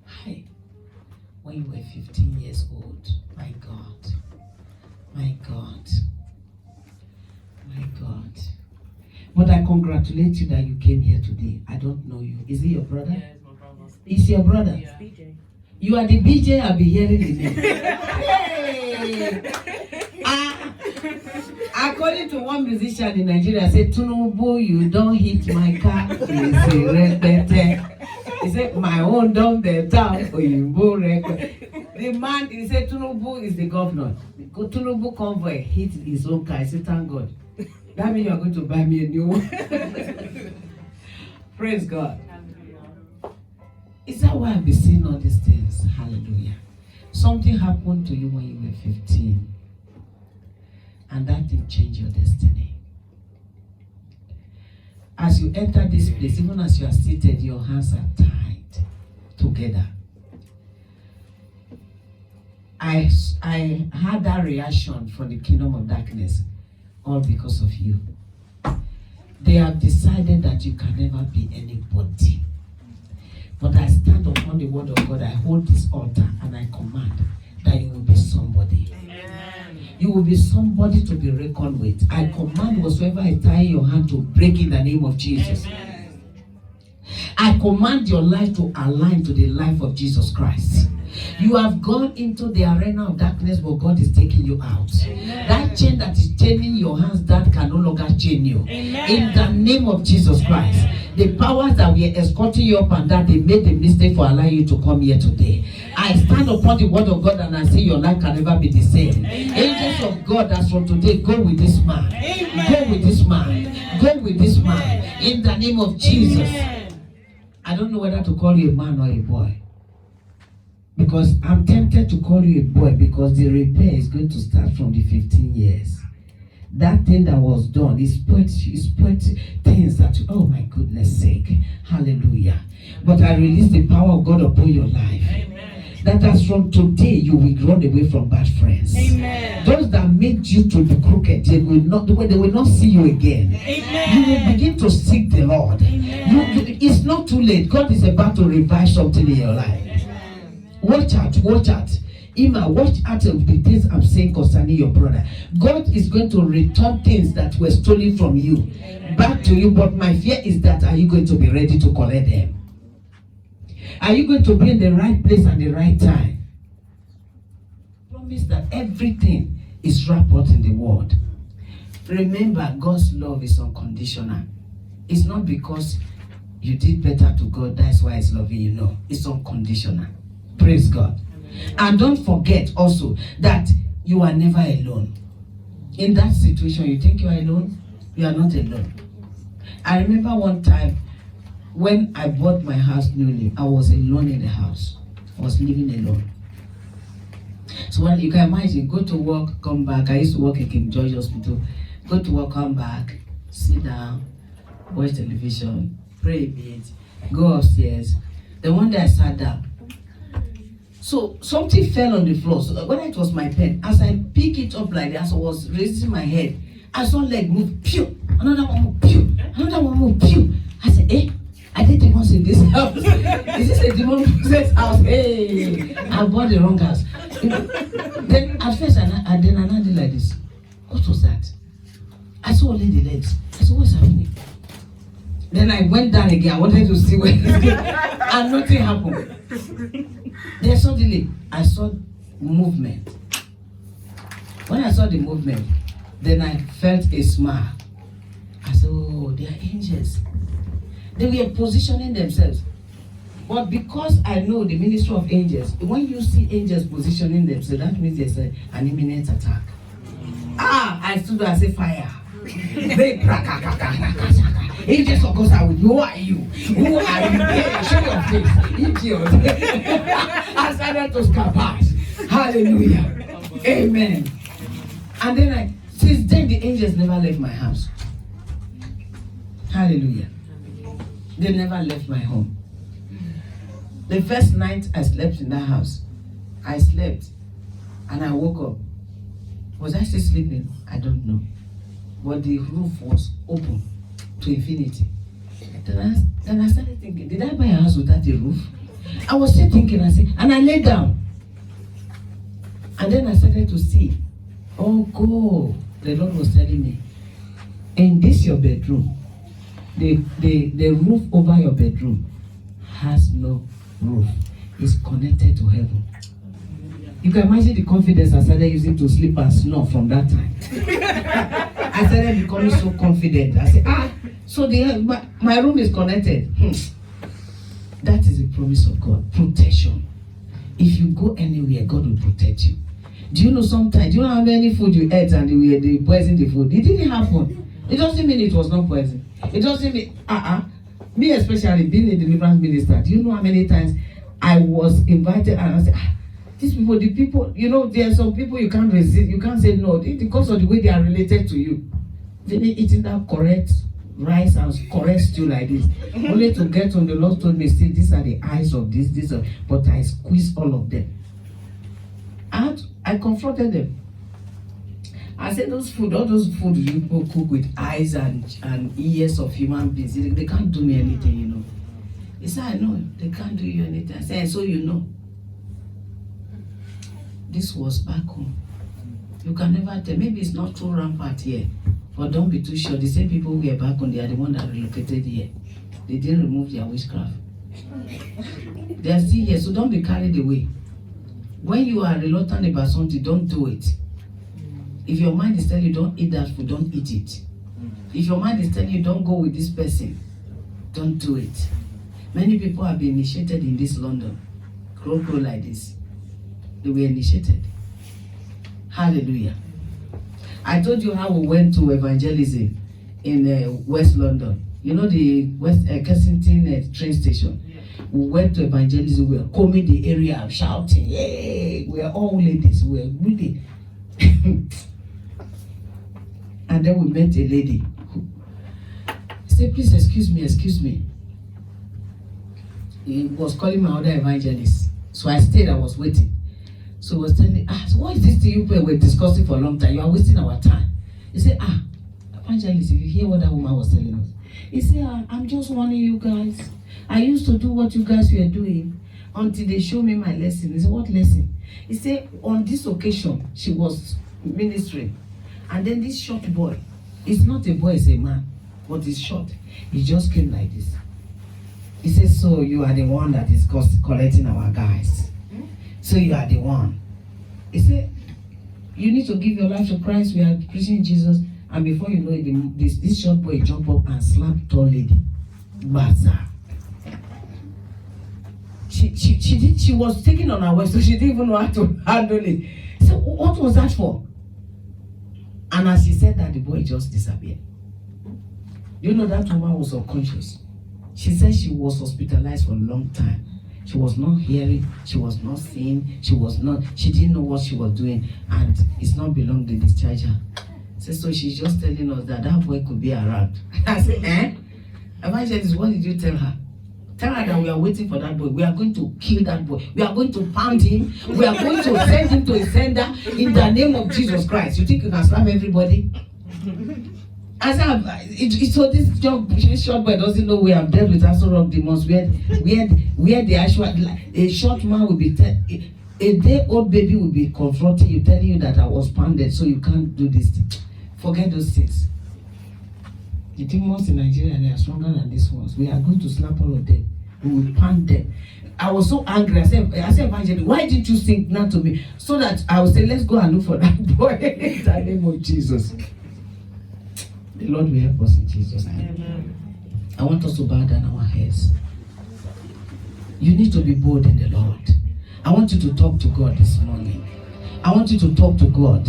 Hi. When you were 15 years old, my God. My God. My God. But I congratulate you that you came here today. I don't know you. Is he your brother? Yeah, it's my brother. Is your brother? Yeah. BJ. You are the BJ I'll be hearing the name. Hey! According to one musician in Nigeria, said, Tunubu, you don't hit my car. He said, my own don't better. The man, he said, Tunubu is the governor. Tunubu convoy hit his own car. I said, thank God. That means you are going to buy me a new one. Praise God. Is that why I've been seeing all these things? Hallelujah. Something happened to you when you were 15. And that didn't change your destiny. As you enter this place, even as you are seated, your hands are tied together. I had that reaction from the kingdom of darkness, all because of you. They have decided that you can never be anybody. But I stand upon the word of God. I hold this altar and I command that you will be somebody. Amen. You will be somebody to be reckoned with. I command whatsoever is tying your hand to break in the name of Jesus. Amen. I command your life to align to the life of Jesus Christ. You have gone into the arena of darkness, but God is taking you out. Amen. That chain that is chaining your hands, that can no longer chain you. Amen. In the name of Jesus Christ. Amen. The powers that were escorting you up and down, they made the mistake for allowing you to come here today. I stand upon the word of God and I say your life can never be the same. Amen. Angels of God, as from today, go with this man. Amen. Go with this man. Amen. Go with this man. In the name of Jesus. Amen. I don't know whether to call you a man or a boy. Because I'm tempted to call you a boy because the repair is going to start from the 15 years. That thing that was done is put things that, oh my goodness sake. Hallelujah. But I release the power of God upon your life. Amen. That as from today you will run away from bad friends. Amen. Those that made you to be crooked, they will not see you again. Amen. You will begin to seek the Lord. It's not too late. God is about to revive something in your life. Watch out, watch out. Ima, watch out of the things I'm saying concerning your brother. God is going to return things that were stolen from you back to you. But my fear is that, are you going to be ready to collect them? Are you going to be in the right place at the right time? Promise that everything is wrapped up in the word. Remember, God's love is unconditional. It's not because you did better to God, that's why He's loving you. No, it's unconditional. Praise God. Amen. And don't forget also that you are never alone. In that situation, you think you are alone? You are not alone. I remember one time when I bought my house newly, I was alone in the house. I was living alone. So when you can imagine, go to work, come back. I used to work at King George Hospital. Go to work, come back, sit down, watch television, pray a bit, go upstairs. Then one day I sat down. So something fell on the floor. So when it was my pen, as I pick it up like that, as I was raising my head, I saw leg move, pew, another one move, pew, another one move, pew. I said, I did demons in this house. Is this a demon possessed house? Hey, I bought the wrong house. Then at first, I did like this. What was that? I saw only the legs. I said, what's happening? Then I went down again. I wanted to see where and nothing happened. Then suddenly, I saw movement. When I saw the movement, then I felt a smile. I said, oh, they are angels. They were positioning themselves. But because I know the ministry of angels, when you see angels positioning themselves, that means there's an imminent attack. I stood there and said, fire. Angels of God are with you. Who are you? Who are you? Hey, show your face. Idiot. I started to scabash. Hallelujah. Amen. And then since then the angels never left my house. Hallelujah. They never left my home. The first night I slept in that house, I slept and I woke up. Was I still sleeping? I don't know. But the roof was open to infinity. Then I started thinking, did I buy a house without a roof? I was still thinking, and I lay down. And then I started to see, oh God, the Lord was telling me, in this your bedroom, the roof over your bedroom has no roof. It's connected to heaven. You can imagine the confidence I started using to sleep and snore from that time. I started becoming so confident. I said, so my room is connected. That is the promise of God. Protection. If you go anywhere, God will protect you. Do you know sometimes, do you know how many food you ate and they poisoned the food? It didn't happen. It doesn't mean it was not poison. It doesn't mean, me especially being a deliverance minister, do you know how many times I was invited and I said, these people, the people, you know, there are some people you can't resist, you can't say no, because of the way they are related to you. They need eating that correct rice and correct stew like this. Only to get on, the Lord told me, see, these are the eyes of this, but I squeezed all of them. I confronted them. I said, all those food you people cook with eyes and ears of human beings, they can't do me anything, you know. He said, I know, they can't do you anything. I said, so you know. This was back home. You can never tell. Maybe it's not too rampant here, but don't be too sure. The same people who were back home, they are the ones that relocated here. They didn't remove their witchcraft. They are still here, so don't be carried away. When you are reluctant about something, don't do it. If your mind is telling you don't eat that food, don't eat it. If your mind is telling you don't go with this person, don't do it. Many people have been initiated in this London. Crow like this. They were initiated. Hallelujah. I told you how we went to evangelism in West London. You know the West Kensington train station. We went to evangelism. We were combing the area, shouting, "Yay!" We were all ladies. We were really. And then we met a lady who said, "Please excuse me." He was calling my other evangelist. So I stayed, I was waiting. So he was telling me, so what is this thing you were discussing for a long time? You are wasting our time. He said, evangelist, if you hear what that woman was telling us. He said, I'm just warning you guys. I used to do what you guys were doing until they showed me my lesson. He said, what lesson? He said, on this occasion, she was ministering. And then this short boy, it's not a boy, it's a man, but he's short. He just came like this. He said, so you are the one that is collecting our guys. So you are the one. He said, you need to give your life to Christ. We are preaching Jesus. And before you know it, this short boy jumped up and slapped tall lady. Baza. She was taking on her waist, so she didn't even know how to handle it. So what was that for? And as she said that, the boy just disappeared. You know that woman was unconscious. She said she was hospitalized for a long time. She was not hearing, she was not seeing, she didn't know what she was doing, and it's not belong to discharge her. So she's just telling us that boy could be around. I said, Evangelist, what did you tell her? Tell her that we are waiting for that boy. We are going to kill that boy. We are going to pound him. We are going to send him to a sender in the name of Jesus Christ. You think you can slam everybody? I said, so this short boy doesn't know we have dealt with Aso Rock demons where the actual a short man will be a day-old baby will be confronting you, telling you that I was pounded, so you can't do this thing. Forget those things. The demons in Nigeria, they are stronger than these ones. We are going to slap all of them. We will pound them. I was so angry. I said, Evangelist, why didn't you sing that to me? So that I would say, let's go and look for that boy in the name of Jesus. The Lord will help us in Jesus' name. Amen. I want us to bow down our heads. You need to be bold in the Lord. I want you to talk to God this morning. I want you to talk to God.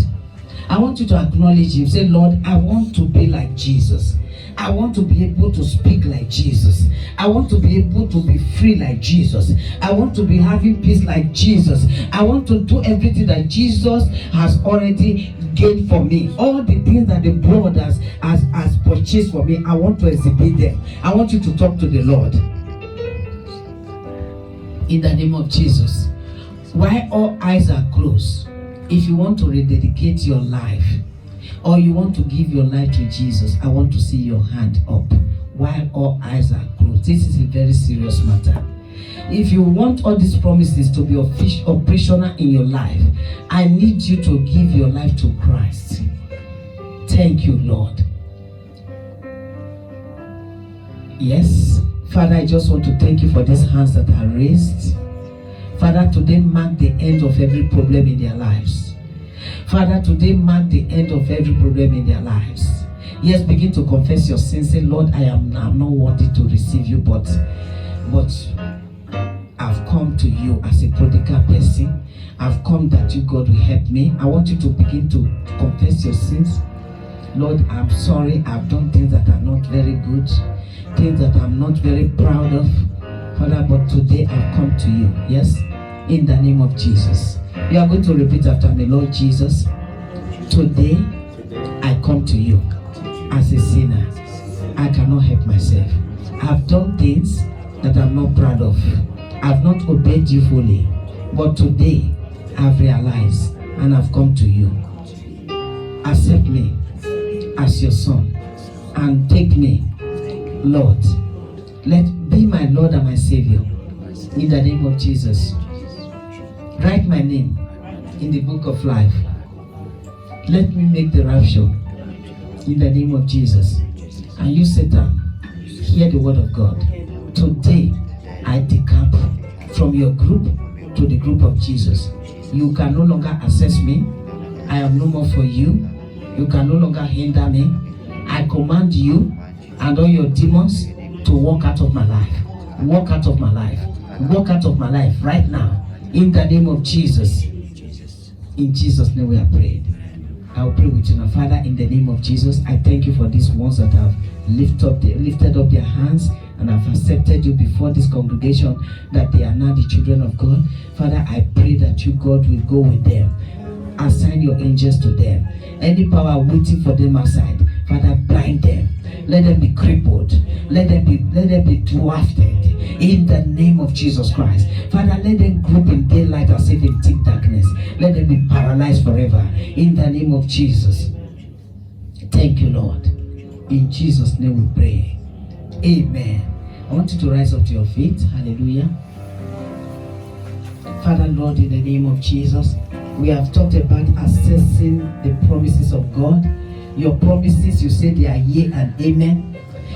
I want you to acknowledge Him. Say, Lord, I want to be like Jesus. I want to be able to speak like Jesus. I want to be able to be free like Jesus. I want to be having peace like Jesus. I want to do everything that Jesus has already gained for me. All the things that the blood has purchased for me, I want to exhibit them. I want you to talk to the Lord. In the name of Jesus. While all eyes are closed, if you want to rededicate your life, or you want to give your life to Jesus, I want to see your hand up while all eyes are closed. This is a very serious matter. If you want all these promises to be operational in your life, I need you to give your life to Christ. Thank you, Lord. Yes, Father, I just want to thank you for these hands that are raised. Father, today mark the end of every problem in their lives. Father, today mark the end of every problem in their lives. Yes, begin to confess your sins. Say, Lord, I'm not worthy to receive you, but I've come to you as a prodigal person. I've come that you, God, will help me. I want you to begin to confess your sins. Lord, I'm sorry. I've done things that are not very good, things that I'm not very proud of. Father, but today I've come to you. Yes, in the name of Jesus. You are going to repeat after me. Lord Jesus, today I come to you as a sinner. I cannot help myself. I've done things that I'm not proud of. I've not obeyed you fully. But today I've realized and I've come to you. Accept me as your son and take me, Lord. Be my Lord and my Savior. In the name of Jesus. Write my name in the book of life. Let me make the rapture in the name of Jesus. And you, Satan, hear the word of God. Today, I decamp from your group to the group of Jesus. You can no longer access me. I am no more for you. You can no longer hinder me. I command you and all your demons to walk out of my life. Walk out of my life. Walk out of my life right now. In the name of Jesus. In Jesus' name we are prayed. I will pray with you now. Father, in the name of Jesus, I thank you for these ones that have lifted up their hands and have accepted you before this congregation, that they are now the children of God. Father, I pray that you, God, will go with them. Assign your angels to them. Any power waiting for them outside, Father, blind them. Let them be crippled. Let them be dwarfed. In the name of Jesus Christ. Father, let them group in daylight as if in thick darkness. Let them be paralyzed forever. In the name of Jesus. Thank you, Lord. In Jesus' name we pray. Amen. I want you to rise up to your feet. Hallelujah. Father, Lord, in the name of Jesus, we have talked about assessing the promises of God. Your promises, you say they are yea and amen.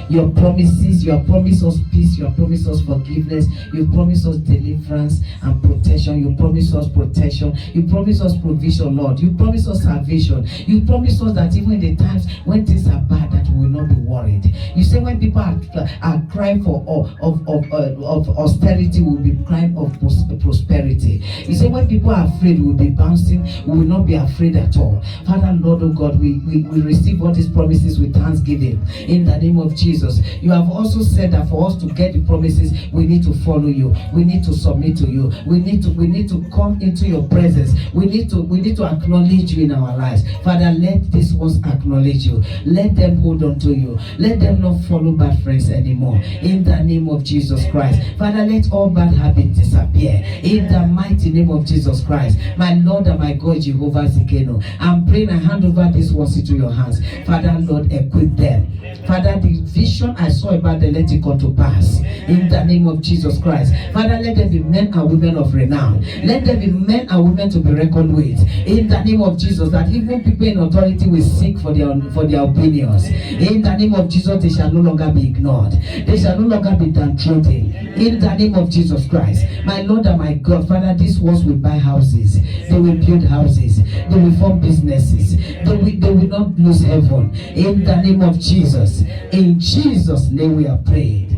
Your promises, you have promised us peace, you have promised us forgiveness, you promised us deliverance and protection, you promised us protection, you promised us provision, Lord, you promised us salvation, you promised us that even in the times when things are bad, that we will not be worried. You say when people are crying for of austerity, we will be crying of prosperity. You say when people are afraid, we will be bouncing, we will not be afraid at all. Father, Lord, oh God, we receive all these promises with thanksgiving in the name of Jesus. You have also said that for us to get the promises, we need to follow you. We need to submit to you. We need to come into your presence. We need to acknowledge you in our lives. Father, let these ones acknowledge you. Let them hold on to you. Let them not follow bad friends anymore. In the name of Jesus Christ. Father, let all bad habits disappear. In the mighty name of Jesus Christ. My Lord and my God, Jehovah Zikeno, I'm praying, I hand over this ones into your hands. Father, Lord, equip them. Father, the vision I saw about them, let it come to pass. In the name of Jesus Christ. Father, let them be men and women of renown. Let them be men and women to be reckoned with. In the name of Jesus, that even people in authority will seek for their opinions. In the name of Jesus, they shall no longer be ignored. They shall no longer be downtrodden. In the name of Jesus Christ. My Lord and my God, Father, these ones will buy houses. They will build houses. They will form businesses. They will not lose heaven. In the name of Jesus. In Jesus' name we are prayed.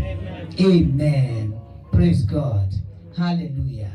Amen. Praise God. Hallelujah.